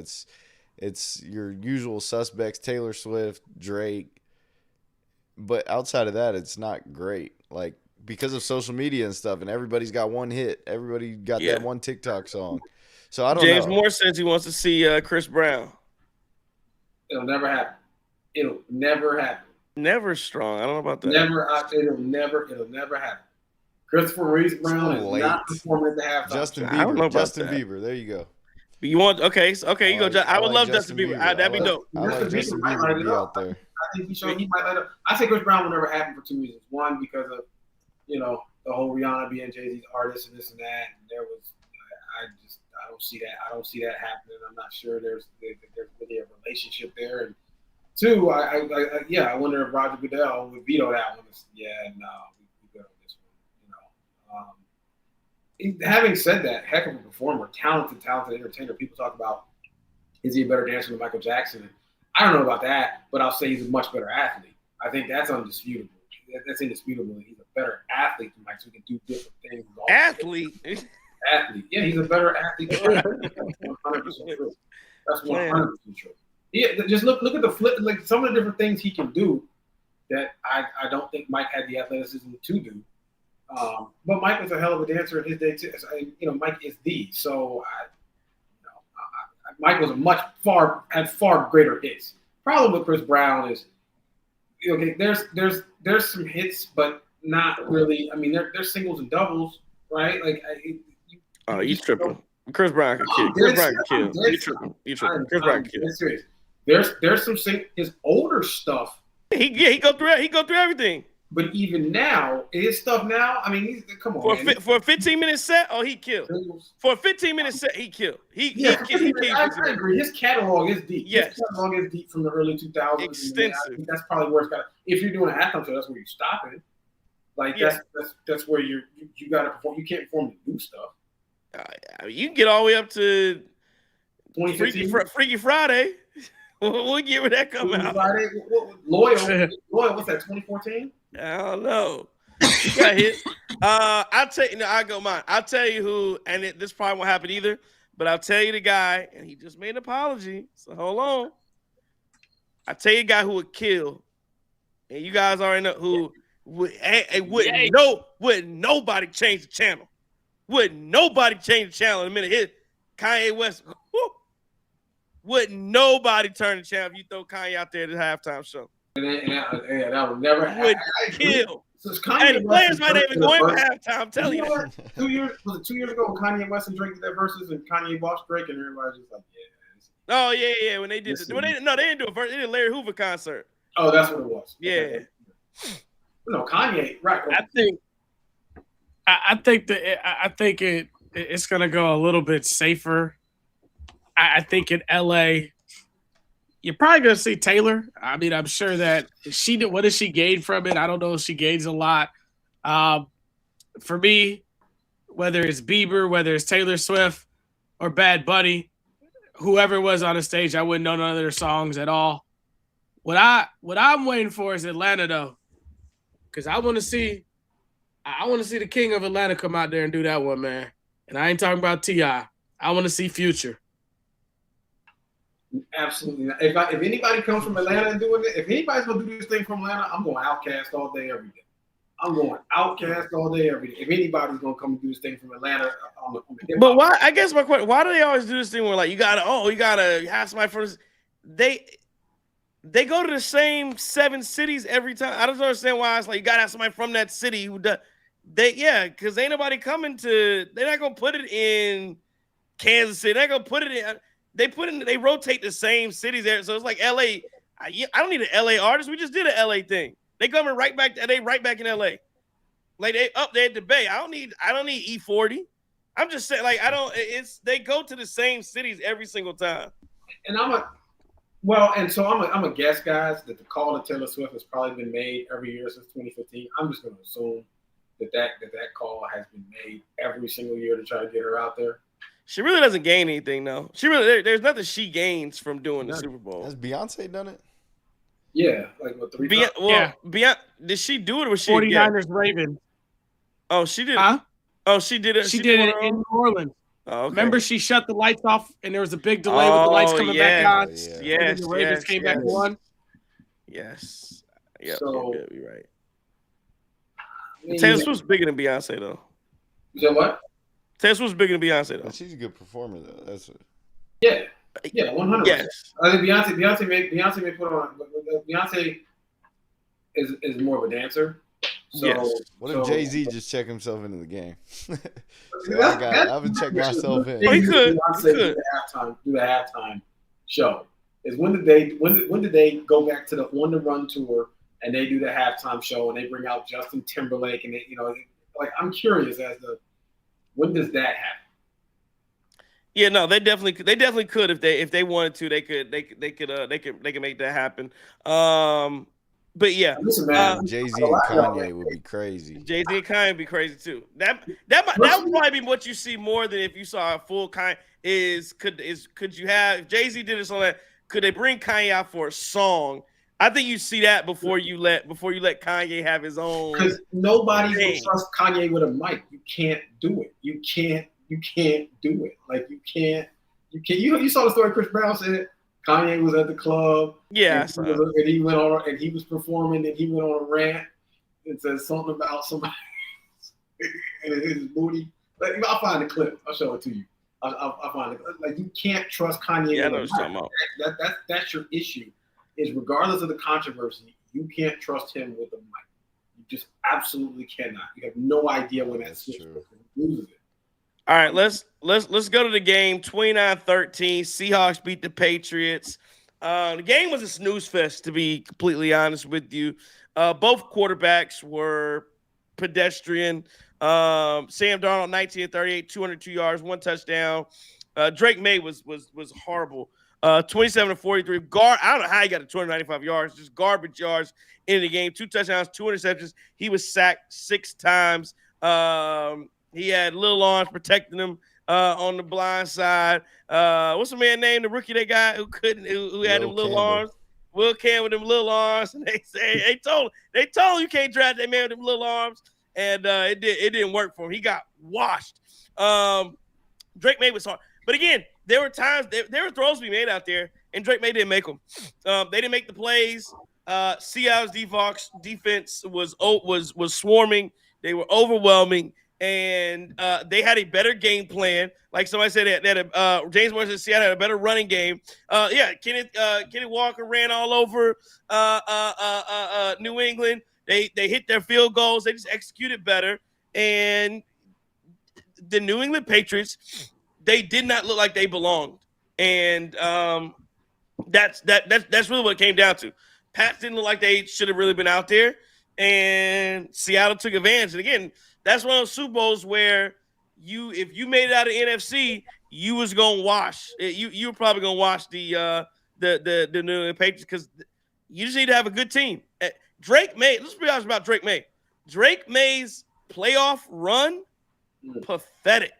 It's your usual suspects, Taylor Swift, Drake. But outside of that, it's not great. Like because of social media and stuff, and everybody's got one hit. Everybody got that one TikTok song. So I don't know. James Moore says he wants to see Chris Brown. It'll never happen. It'll never happen. Never strong. I don't know about that. It'll never happen. Christopher Reese Brown is not performing at the halftime. Justin Bieber. There you go. You want okay? You go. I would love Justin Bieber. That'd be dope. I like Justin Bieber to be out there. I think he might let up. I say Chris Brown will never happen for 2 reasons. One, because of the whole Rihanna being Jay-Z's artist and this and that. And there was, I don't see that. I don't see that happening. I'm not sure there's really a relationship there. And 2, I wonder if Roger Goodell would veto that one. Having said that, heck of a performer, talented entertainer. People talk about, is he a better dancer than Michael Jackson? I don't know about that, but I'll say he's a much better athlete. I think that's undisputable. That's indisputable. He's a better athlete than Mike, so he can do different things. Athlete? Yeah, he's a better athlete. That's 100% true. That's 100% true. Yeah, just look at the flip, like some of the different things he can do that I don't think Mike had the athleticism to do. But Mike was a hell of a dancer in his day too. Mike is the. So Mike was had far greater hits. Problem with Chris Brown is, okay, there's some hits, but not really. I mean, there's singles and doubles, right? Like, you tripping? Chris Brown can kill. Chris Brown can kill. You tripping? Chris Brown can kill. There's some his older stuff. He go through everything. But even now, his stuff now, I mean, come on. For a 15-minute set, he killed. For a 15-minute set, he killed. I agree. His catalog is deep. Yes. His catalog is deep from the early 2000s. Extensive. I think that's probably where it's got. If you're doing a halftime show, that's where you stop it. Like that's where you got to perform. You can't perform the new stuff. You can get all the way up to 2015. Freaky Friday. What year would that come out? Friday. Loyal. What's that? 2014. I don't know. You got hit. I'll tell you. No, I go mine. I'll tell you who, and this probably won't happen either. But I'll tell you the guy, and he just made an apology. So hold on. I'll tell you a guy who would kill, and you guys already know who would. Would nobody change the channel? Would nobody change the channel in a minute? Hit Kanye West. Whoo. Would nobody turn the channel if you throw Kanye out there at the halftime show? That would never would kill. So and the players might even go in halftime. I'm telling you. 2 years was it 2 years ago when Kanye West and Drake did that versus and Kanye bossed Drake and everybody just like, yeah. Oh yeah. When they did they didn't do a verse. They did a Larry Hoover concert. Oh, that's what it was. Yeah. Okay. No, Kanye. Right. I think it's gonna go a little bit safer. I think in LA, you're probably going to see Taylor. I mean, I'm sure that what does she gain from it? I don't know if she gains a lot. For me, whether it's Bieber, whether it's Taylor Swift or Bad Bunny, whoever was on the stage, I wouldn't know none of their songs at all. What I'm waiting for is Atlanta though, because I want to see the king of Atlanta come out there and do that one, man. And I ain't talking about T.I. I want to see Future. Absolutely not. If anybody comes from Atlanta and doing it, if anybody's gonna do this thing from Atlanta, I'm going Outkast all day, every day. I'm going Outkast all day, every day. If anybody's gonna come and do this thing from Atlanta, on the but why? I guess my question: why do they always do this thing where like you gotta have somebody first? they go to the same 7 cities every time. I don't understand why it's like you gotta have somebody from that city who does. Because ain't nobody coming to. They're not gonna put it in Kansas City. They're gonna put it in. They rotate the same cities there. So it's like LA. I don't need an LA artist. We just did an LA thing. They coming right back. They right back in LA. Like they up there at the Bay. I don't need E40. I'm just saying, like, they go to the same cities every single time. And I'm a guess, guys, that the call to Taylor Swift has probably been made every year since 2015. I'm just going to assume that call has been made every single year to try to get her out there. She really doesn't gain anything, though. there's nothing she gains from doing the Super Bowl. Has Beyonce done it? Yeah, like what 3 times? Beyonce, did she do it or was she 49ers Ravens? Oh, she did. Huh? Oh, she did it. She did it in New Orleans. Oh, okay. Remember, she shut the lights off, and there was a big delay with the lights coming back on. Yes, the Ravens came back on. Yes. Yeah, so, you're right. Taylor Swift's bigger than Beyonce, though. You said what? Taylor Swift's bigger than Beyonce, though. She's a good performer, though. That's it. Yeah, 100%. Yes. I think Beyonce may put on. Beyonce is more of a dancer. So, yes. What if Jay-Z just checked himself into the game? I've been checking myself in. He could. Do the halftime show. Is when did they go back to the On the Run tour and they do the halftime show and they bring out Justin Timberlake and I'm curious as to when does that happen? Yeah, no, they definitely could if they wanted to. They could make that happen. But yeah, listen, man, Jay-Z and Kanye would be crazy. Jay-Z and Kanye would be crazy too. That would probably be what you see more than if you saw a full Kanye. Could you have if Jay-Z did this on that? Could they bring Kanye out for a song? I think you see that before you let Kanye have his own. Because nobody will trust Kanye with a mic. You can't do it. You can't do it. Like you can't. You saw the story Chris Brown said. Kanye was at the club. Yeah. And he went on and he was performing and he went on a rant and said something about somebody and his booty. Like, I'll find the clip. I'll show it to you. I'll find it. Like you can't trust Kanye. Yeah, I know what you're talking about. That's your issue. Is regardless of the controversy, you can't trust him with a mic. You just absolutely cannot. You have no idea when that switch loses it. All right, let's go to the game. 29-13. Seahawks beat the Patriots. The game was a snooze fest, to be completely honest with you. Both quarterbacks were pedestrian. Sam Darnold, 19-38, 202 yards, 1 touchdown. Drake May was horrible. 27-43. I don't know how he got to 295 yards, just garbage yards in the game. 2 touchdowns, 2 interceptions. He was sacked 6 times. He had little arms protecting him on the blind side. What's the man name? The rookie they got who had them little arms. Will Campbell with them little arms. And they told him you can't draft that man with them little arms. And it didn't work for him. He got washed. Drake May was hard. But again, there were times there were throws to be made out there, and Drake May didn't make them. They didn't make the plays. Seattle's defense was swarming. They were overwhelming. And they had a better game plan. Like somebody said, James Morrison said Seattle had a better running game. Kenny Walker ran all over New England. They hit their field goals. They just executed better. And the New England Patriots, they did not look like they belonged. And that's really what it came down to. Pats didn't look like they should have really been out there. And Seattle took advantage. And again, that's one of those Super Bowls where if you made it out of NFC, you was gonna wash. You were probably gonna wash the New England Patriots because you just need to have a good team. Drake May. Let's be honest about Drake May. Drake May's playoff run, pathetic.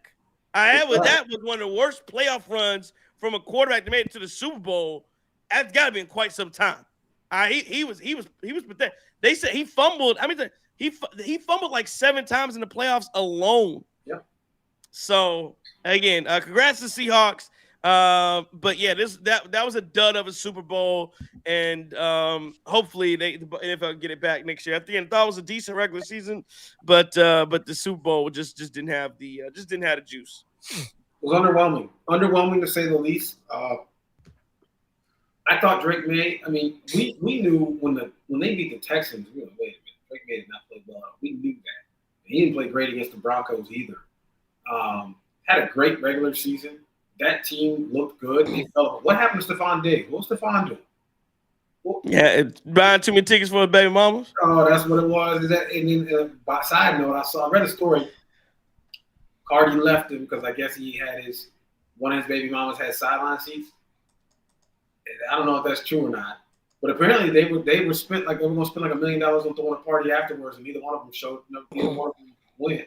That was one of the worst playoff runs from a quarterback that made it to the Super Bowl. That's got to be in quite some time. He was pathetic. They said he fumbled. I mean, he fumbled like 7 times in the playoffs alone. Yep. So again, congrats to Seahawks. But yeah, that was a dud of a Super Bowl, and hopefully the NFL get it back next year. At the end, I thought it was a decent regular season, but the Super Bowl just didn't have the juice. It was underwhelming to say the least. I thought Drake May. I mean, we knew when they beat the Texans, we were like, wait a minute, Drake May did not play well. We knew that. He didn't play great against the Broncos either. Had a great regular season. That team looked good. What happened to Stephon Diggs? What was Stephon doing? Yeah, buying too many tickets for his baby mamas. Oh, that's what it was. And then, by side note, I read a story. Cardi left him because I guess he had one of his baby mamas had sideline seats. And I don't know if that's true or not, but apparently they were going to spend like $1 million on throwing a party afterwards, and neither one of them neither one of them win.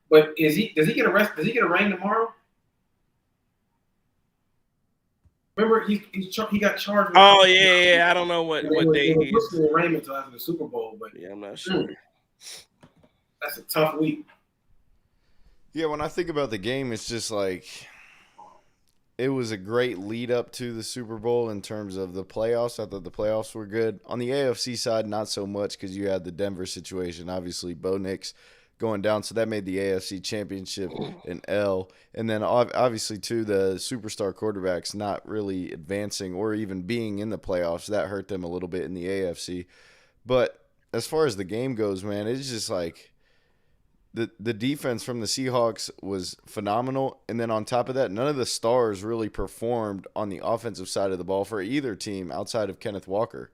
But does he get arrested? Does he get arraigned tomorrow? Remember, he got charged. With oh yeah. I don't know what day he is. Arraignment until after the Super Bowl, but yeah, I'm not sure. That's a tough week. Yeah, when I think about the game, it's just like it was a great lead up to the Super Bowl in terms of the playoffs. I thought the playoffs were good. On the AFC side, not so much because you had the Denver situation. Obviously, Bo Nix going down, so that made the AFC Championship an L. And then obviously, too, the superstar quarterbacks not really advancing or even being in the playoffs. That hurt them a little bit in the AFC. But as far as the game goes, man, it's just like the defense from the Seahawks was phenomenal. And then on top of that, none of the stars really performed on the offensive side of the ball for either team outside of Kenneth Walker.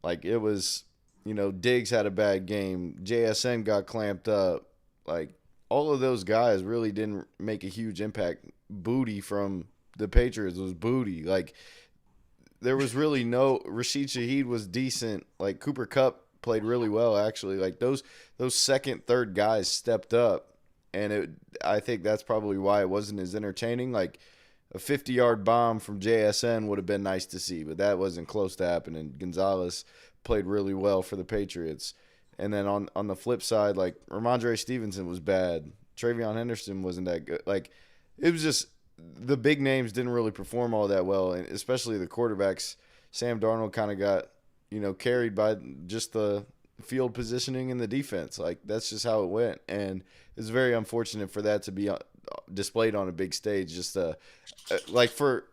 Like, it was, Diggs had a bad game. JSN got clamped up. Like, all of those guys really didn't make a huge impact. Booty from the Patriots was booty. Like, there was really no – Rashid Shaheed was decent. Like, Cooper Kupp played really well, actually. Like, those second, third guys stepped up, and I think that's probably why it wasn't as entertaining. Like, a 50-yard bomb from JSN would have been nice to see, but that wasn't close to happening. Gonzalez played really well for the Patriots. And then on the flip side, like, Ramondre Stevenson was bad. Travion Henderson wasn't that good. Like, it was just the big names didn't really perform all that well, and especially the quarterbacks. Sam Darnold kind of got, carried by just the field positioning and the defense. Like, that's just how it went. And it's very unfortunate for that to be displayed on a big stage. Just like for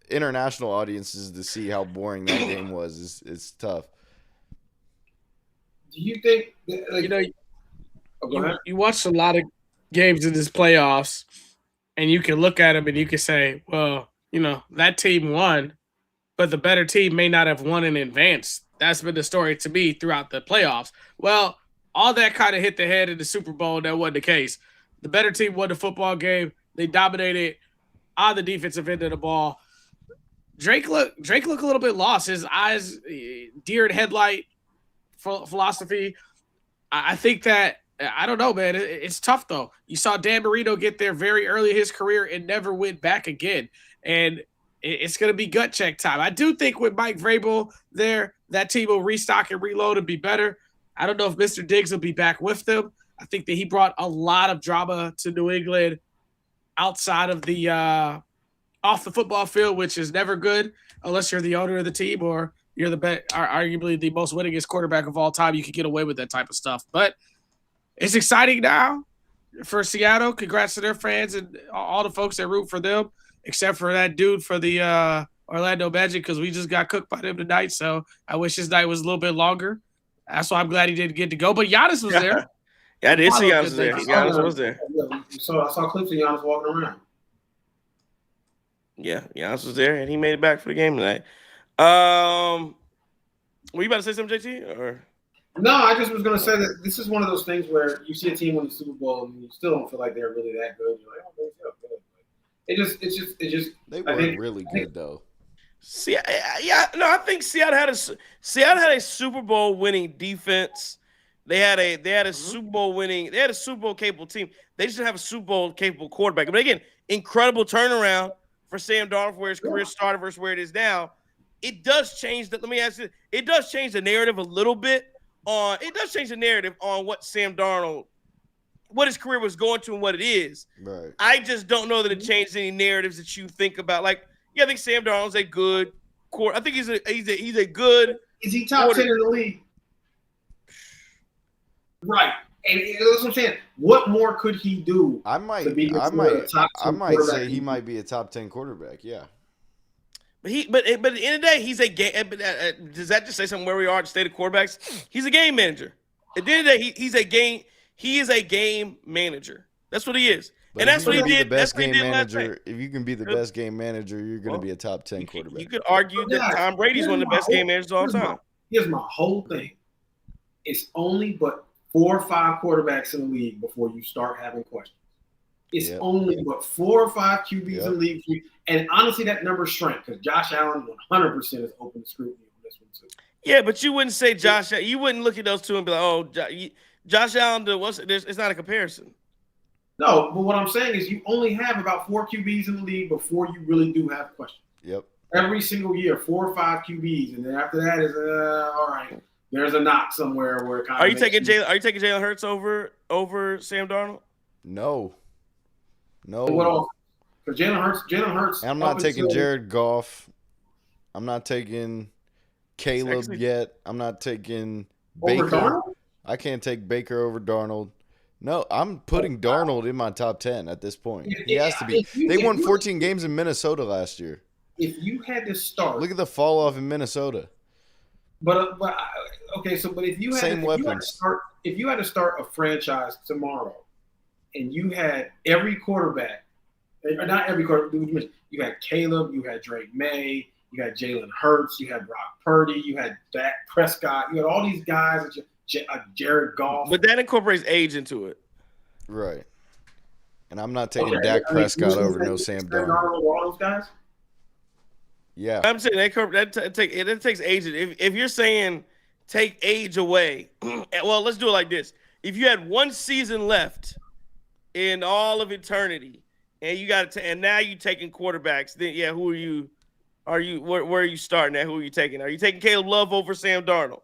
international audiences to see how boring that game was is tough. Do you think that, you watched a lot of games in this playoffs, and you can look at them and you can say, well, that team won, but the better team may not have won in advance. That's been the story to me throughout the playoffs. Well, all that kind of hit the head in the Super Bowl. That wasn't the case. The better team won the football game. They dominated on the defensive end of the ball. Drake looked a little bit lost. His eyes, deer in headlight philosophy. I think that, I don't know, man. It's tough, though. You saw Dan Marino get there very early in his career and never went back again. And it's going to be gut check time. I do think with Mike Vrabel there, that team will restock and reload and be better. I don't know if Mr. Diggs will be back with them. I think that he brought a lot of drama to New England outside of the off the football field, which is never good unless you're the owner of the team or you're arguably the most winningest quarterback of all time. You can get away with that type of stuff. But it's exciting now for Seattle. Congrats to their fans and all the folks that root for them, except for that dude for the Orlando Magic, because we just got cooked by them tonight. So I wish his night was a little bit longer. That's why I'm glad he didn't get to go. But Giannis was there. Yeah, I did see Giannis there. Giannis was there. So I saw clips of Giannis walking around. Yeah, Giannis was there, and he made it back for the game tonight. Were you about to say something, JT? Or no, I just was going to say that this is one of those things where you see a team win the Super Bowl and you still don't feel like they're really that good. You're like, oh, they feel good. It just. They were really good though. I think Seattle had a Super Bowl winning defense. They had a Super Bowl winning. They had a Super Bowl capable team. They just didn't have a Super Bowl capable quarterback. But again, incredible turnaround for Sam Darnold, where his career started versus where it is now. It does change that. Let me ask you. It does change the narrative a little bit on. It does change the narrative on what Sam Darnold, what his career was going to and what it is. Right. I just don't know that it changes any narratives that you think about. Like, yeah, I think Sam Darnold's a good quarter. I think he's a good. Is he top 10 in the league? Right. And that's what I'm saying. What more could he do? I might say he might be a top 10 quarterback. Yeah. But at the end of the day, he's a game. Does that just say something where we are at the state of quarterbacks? He's a game manager. At the end of the day, he's a game. He is a game manager. That's what he is, But and that's what he be the did. That's best what he game did last manager. night. If you can be the best game manager, you're going to be a top 10 You quarterback. could argue that Tom Brady's one of the best game managers of all time. Here's my whole thing. It's only but 4 or 5 quarterbacks in the league before you start having questions. It's only but 4 or 5 QBs in the league. And honestly, that number shrank because Josh Allen 100% is open to scrutiny on this one too. Yeah, but you wouldn't say Josh. You wouldn't look at those two and be like, "Oh, Josh Allen." It's not a comparison. No, but what I'm saying is you only have about 4 QBs in the league before you really do have questions. Yep. Every single year, 4 or 5 QBs, and then after that is all right. There's a knock somewhere where it kind of. Are you taking Jalen Hurts over Sam Darnold? No. What? Because Jalen Hurts. I'm not taking Jared Goff. I'm not taking Caleb yet. I'm not taking Baker. Over Darnold? I can't take Baker over Darnold. No, I'm putting Darnold in my top 10 at this point. He has to be. They won 14 games in Minnesota last year. If you had to start, look at the fall off in Minnesota. But if you had to start a franchise tomorrow, and you had every quarterback, or not every quarterback, you had Caleb, you had Drake May, you had Jalen Hurts, you had Brock Purdy, you had Dak Prescott, you had all these guys, Jared Goff. But that incorporates age into it, right? And I'm not taking Dak Prescott over no Sam Darnold. All those guys. Yeah, I'm saying that takes age. If you're saying take age away, well, let's do it like this: if you had one season left in all of eternity, and you got to, and now you taking quarterbacks, then yeah, who are you? Where are you starting at? Who are you taking? Are you taking Caleb Love over Sam Darnold?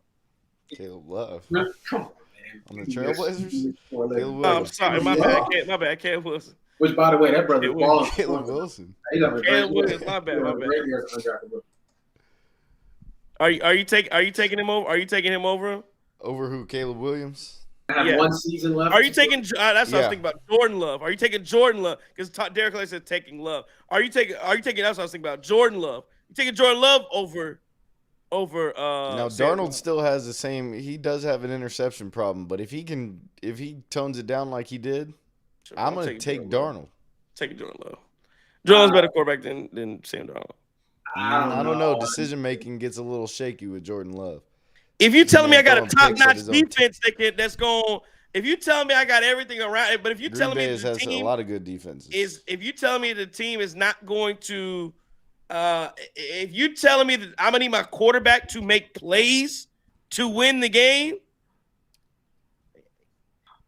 Caleb Love. Come on, man. On the Trailblazers? I'm sorry, my bad, Caleb Wilson. Which, by the way, that brother balling. Caleb Wilson. Caleb Wilson, my bad. Are you taking him over? Are you taking him over him? Over who? Caleb Williams? I have 1 season left. Are you taking? That's what I was thinking about. Jordan Love. Are you taking Jordan Love? Because Derek Clay said taking Love. Are you taking? That's what I was thinking about. Jordan Love. You taking Jordan Love over? Now Darnold still has the same. He does have an interception problem, but if he tones it down like he did, I'm going to take Darnold. Taking Jordan Love. Jordan's better quarterback than Sam Darnold. I don't know. Decision making gets a little shaky with Jordan Love. If you telling me I got a top-notch defense that's going, if you tell me I got everything around it, but if you telling me the team has a lot of good defenses, if you telling me the team is not going to, if you telling me that I'm gonna need my quarterback to make plays to win the game,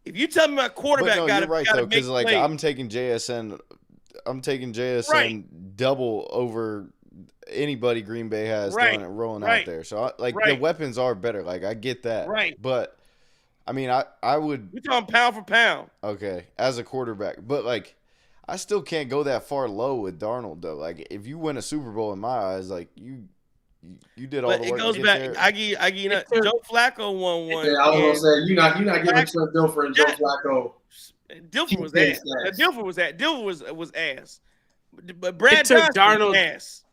if you tell me my quarterback got to, right though, because like I'm taking JSN double over anybody Green Bay has rolling out there. So the weapons are better. Like I get that. Right. But I mean, I would. We're talking pound for pound. Okay, as a quarterback, but like I still can't go that far low with Darnold though. Like if you win a Super Bowl in my eyes, like you did all the work. It goes back. There. I give Joe Flacco won one. Yeah, I was gonna say you're not giving Trent Dilfer and Joe Flacco. Dilfer was ass. Dilfer was ass. But Brad Johnson was ass.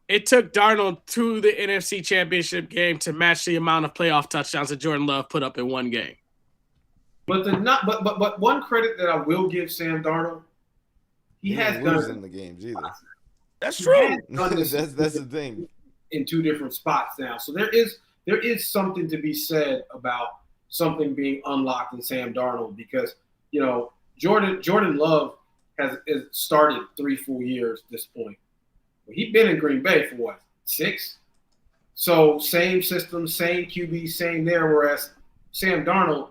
It took Darnold to the NFC Championship game to match the amount of playoff touchdowns that Jordan Love put up in one game. But one credit that I will give Sam Darnold, he has done in the games either. That's true. That's the thing. In 2 different spots now, so there is something to be said about something being unlocked in Sam Darnold because Jordan Love has started 3 full years at this point. He's been in Green Bay for what, 6? So same system, same QB, same there. Whereas Sam Darnold,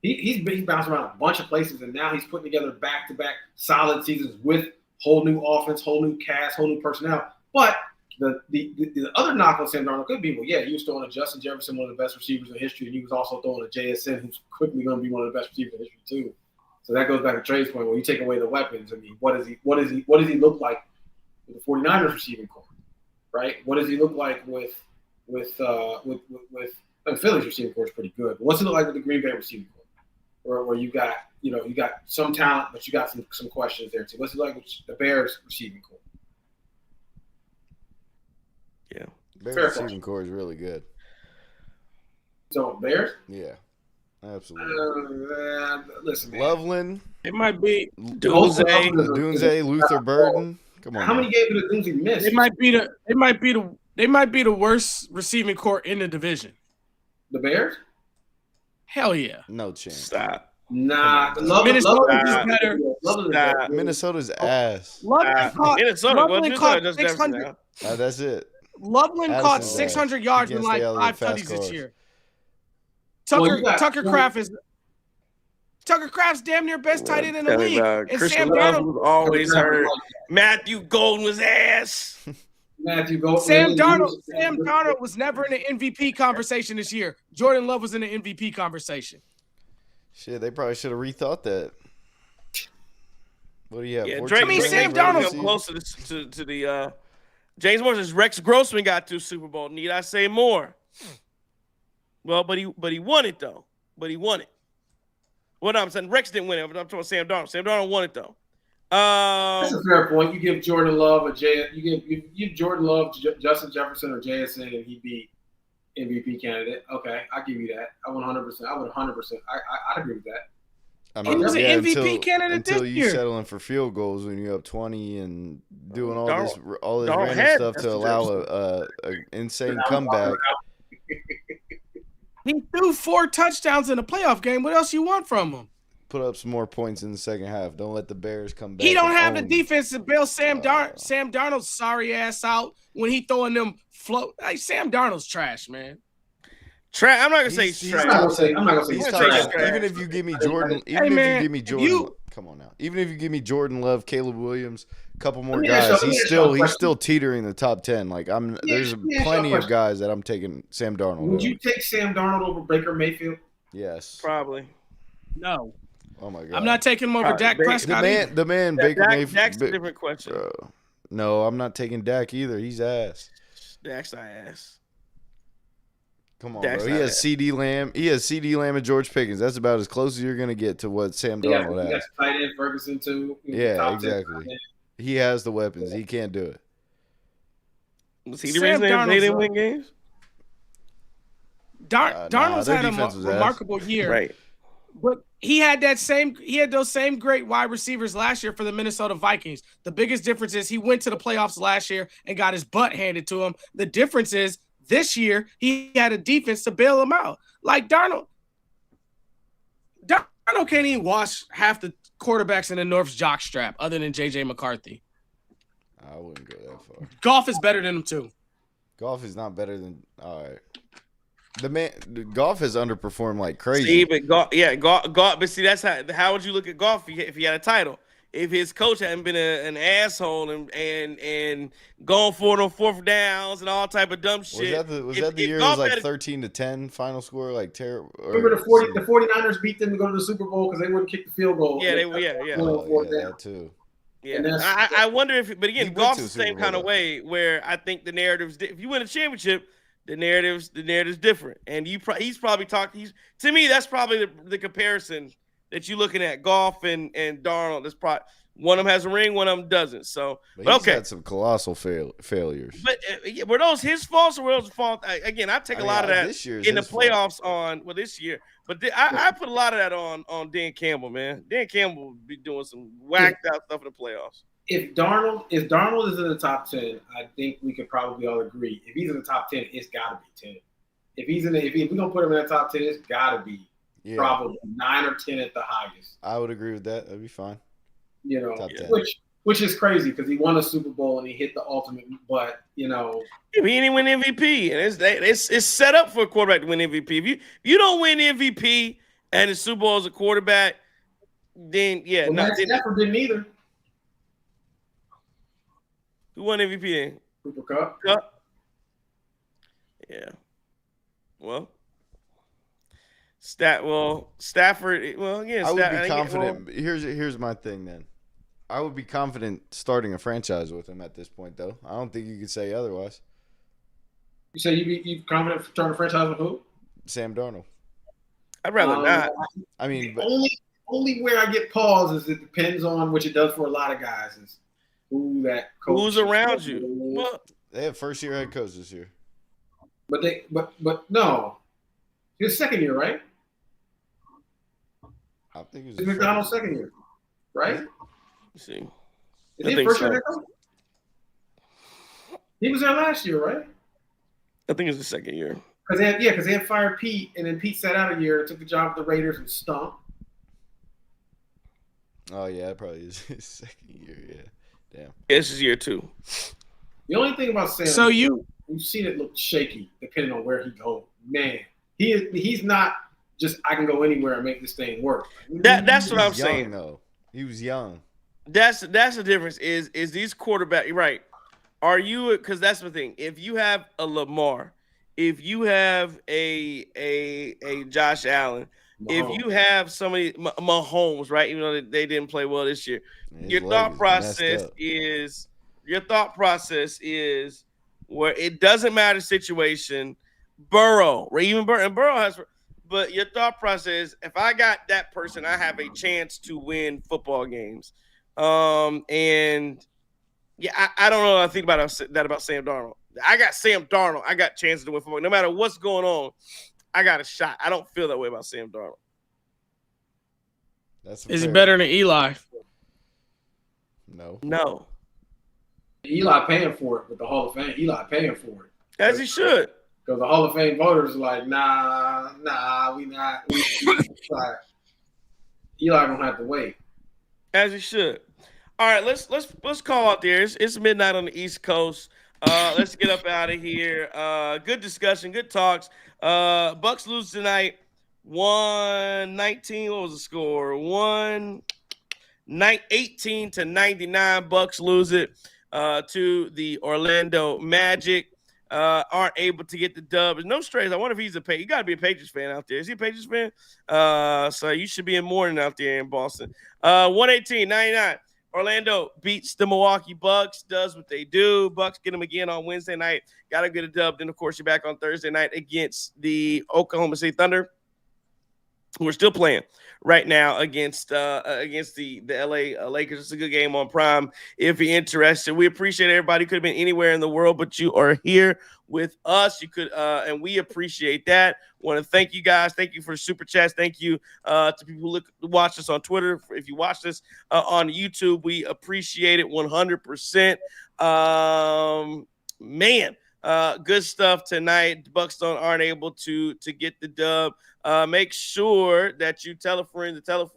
he's bounced around a bunch of places, and now he's putting together back-to-back solid seasons with whole new offense, whole new cast, whole new personnel. But the other knock on Sam Darnold could be, he was throwing a Justin Jefferson, one of the best receivers in history, and he was also throwing a JSN, who's quickly going to be one of the best receivers in history too. So that goes back to Trey's point. When you take away the weapons, I mean, what does he look like with the 49ers receiving corps, right? What does he look like with Philly's receiving corps is pretty good. But what's it look like with the Green Bay receiving corps, where you got some talent, but you got some questions there too. What's it like with the Bears receiving corps? Yeah. Bears Fair receiving core is really good. So Bears. Yeah, absolutely. Listen, man. Loveland, It might be. Dunze, Luther Burden. Come on. How now. many games did Dunze miss? They might be the worst receiving core in the division. The Bears? Hell yeah. No chance. Stop. Nah, Minnesota is better. Stop. Minnesota's ass. Loveland caught Minnesota just 600. That's it. Loveland Addison's caught ass. 600 yards He with can't like stay out of 5 the fast tutties this cars. year. Tucker Kraft's damn near best tight end in the league. And Christian Sam Love Darnold was always hurt. Matthew Golden was ass. Sam Darnold was never in the MVP conversation this year. Jordan Love was in the MVP conversation. Shit, they probably should have rethought that. What do you have? Yeah, 14 Drake, Sam games Darnold- regular come season? closer to the James Morrison's Rex Grossman got to Super Bowl. Need I say more? Well, but he won it though. But he won it. Well, no, I'm saying Rex didn't win it. I'm talking about Sam Darnold. Sam Darnold won it though. That's a fair point. You give Jordan Love you give Jordan Love Justin Jefferson or JSN and he'd be MVP candidate. Okay, I give you that. I would 100%. I'd agree with that. I He was an MVP candidate until this you year. settling for field goals when you're up 20 and doing all this Darnold random had stuff to Justin allow a insane comeback. He threw 4 touchdowns in a playoff game. What else you want from him? Put up some more points in the second half. Don't let the Bears come back. He don't and have the own. defense to bail Sam Darnold's sorry ass out when he throwing them float. Like, Sam Darnold's trash, man. I'm not gonna say He's trash. I'm not gonna say He's he's top trash. ten. Even if you give me Jordan, come on now. Even if you give me Jordan Love, Caleb Williams, a couple more guys, he's still teetering the top 10. Like there's plenty of guys that I'm taking Sam Darnold. Would you take Sam Darnold over Baker Mayfield? Yes. Probably. No. Oh my god. I'm not taking him over Dak Prescott. The man Baker Mayfield. Dak's a different question. Bro. No, I'm not taking Dak either. He's ass. Dak's not ass. Come on, Dak's bro. He has CD Lamb. He has CD Lamb and George Pickens. That's about as close as you're gonna get to what Sam Darnold has. He got tight end Ferguson too. Yeah, exactly. He has the weapons. He can't do it. Was he the reason they didn't win games? Darnold's their had a defense was remarkable year. Right. But he had those same great wide receivers last year for the Minnesota Vikings. The biggest difference is he went to the playoffs last year and got his butt handed to him. The difference is this year he had a defense to bail him out. Like Darnold can't even wash half the quarterbacks in the North's jockstrap other than J.J. McCarthy. I wouldn't go that far. Goff is better than him too. Goff is not better than. All right. Goff has underperformed like crazy. See, but Goff. But see, that's how would you look at Goff if he had a title? If his coach hadn't been an asshole and going for it on 4th downs and all type of dumb shit. Was that the year it was like 13-10 final score? Like terrible. Remember the 49ers beat them to go to the Super Bowl because they wouldn't kick the field goal. Oh, yeah, that too. Yeah, I wonder if, but again, Goff's the same kind of way where I think the narrative's if you win a championship, the narrative's different, and he's probably talking. To me, that's probably the comparison that you're looking at. Goff and Darnold. That's probably one of them has a ring, one of them doesn't. So, but he's had some colossal failures. But were those his faults or were those fault? Again, I take a lot of that in the playoffs fault. This year. But I put a lot of that on Dan Campbell, man. Dan Campbell would be doing some whacked out stuff in the playoffs. If Darnold is in the top 10, I think we could probably all agree. If he's in the top 10, it's got to be 10. If we're gonna put him in the top 10, it's got to be probably 9 or 10 at the highest. I would agree with that. That'd be fine. You know, which is crazy because he won a Super Bowl and he hit the ultimate. But you know, he didn't win MVP, and it's set up for a quarterback to win MVP. If you don't win MVP and the Super Bowl as a quarterback, then Matt Stafford didn't either. Who won MVP then? Cooper Kupp. Yeah. Well, Stafford. Well, yeah. I would be confident. Here's my thing then. I would be confident starting a franchise with him at this point, though. I don't think you could say otherwise. You say you confident starting a franchise with who? Sam Darnold. I'd rather not. I mean, only where I get pause is it depends on which it does for a lot of guys is who that coach who's around you. Well, They have first-year head coach this year. But no, his second year, right? I think It's McDonald's second year, right? Let's see. Is I he think first so. year head coach? He was there last year, right? I think it's the second year. Because they had fired Pete, and then Pete sat out a year and took the job with the Raiders and stunk. Oh yeah, it probably is his second year. Yeah, damn. This is year 2. The only thing about Sam, So you've seen it look shaky depending on where he goes. Man, he's not just I can go anywhere and make this thing work. That's what I'm Young, saying. though. He was young. That's the difference. Is these quarterbacks right? Are you, because that's the thing. If you have a Lamar, if you have a Josh Allen, if you have somebody Mahomes, right? Even though they didn't play well this year, your thought process is where it doesn't matter situation. Burrow, or even Burrow has, but your thought process, if I got that person, I have a chance to win football games. And yeah, I don't know. I think about that about Sam Darnold. I got Sam Darnold. I got chances to win football. No matter what's going on, I got a shot. I don't feel that way about Sam Darnold. Is he better than Eli? No. Eli paying for it with the Hall of Fame. Eli paying for it. As he should. Because the Hall of Fame voters are like, nah, we not. Like, Eli gonna have to wait. As he should. All right, let's call out there. It's midnight on the East Coast. Let's get up out of here. Good discussion, good talks. Bucks lose tonight. 119. What was the score? 118-99. Bucks lose it to the Orlando Magic. Aren't able to get the dub. There's no strays. I wonder if he's you got to be a Patriots fan out there. Is he a Patriots fan? So you should be in mourning out there in Boston. 118-99. Orlando beats the Milwaukee Bucks, does what they do. Bucks get them again on Wednesday night. Got to get a dub. Then, of course, you're back on Thursday night against the Oklahoma City Thunder, who are still playing right now against the LA Lakers. It's a good game on Prime if you're interested. We appreciate everybody. Could have been anywhere in the world, but you are here with us. You could, and we appreciate that. Want to thank you guys. Thank you for the super chats. Thank you to people who watch us on Twitter. If you watch this on YouTube, we appreciate it 100%. Man. Good stuff tonight. The Bucks aren't able to get the dub. Make sure that you tell a friend about the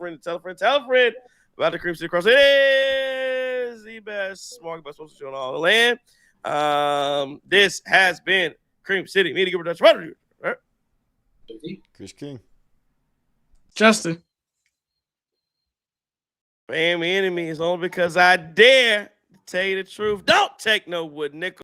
Cream City Cross. It is the best small best social show in all the land. This has been Cream City Media Production. Right? Chris King. Justin. Family enemy is only because I dare to tell you the truth. Don't take no wood nickel.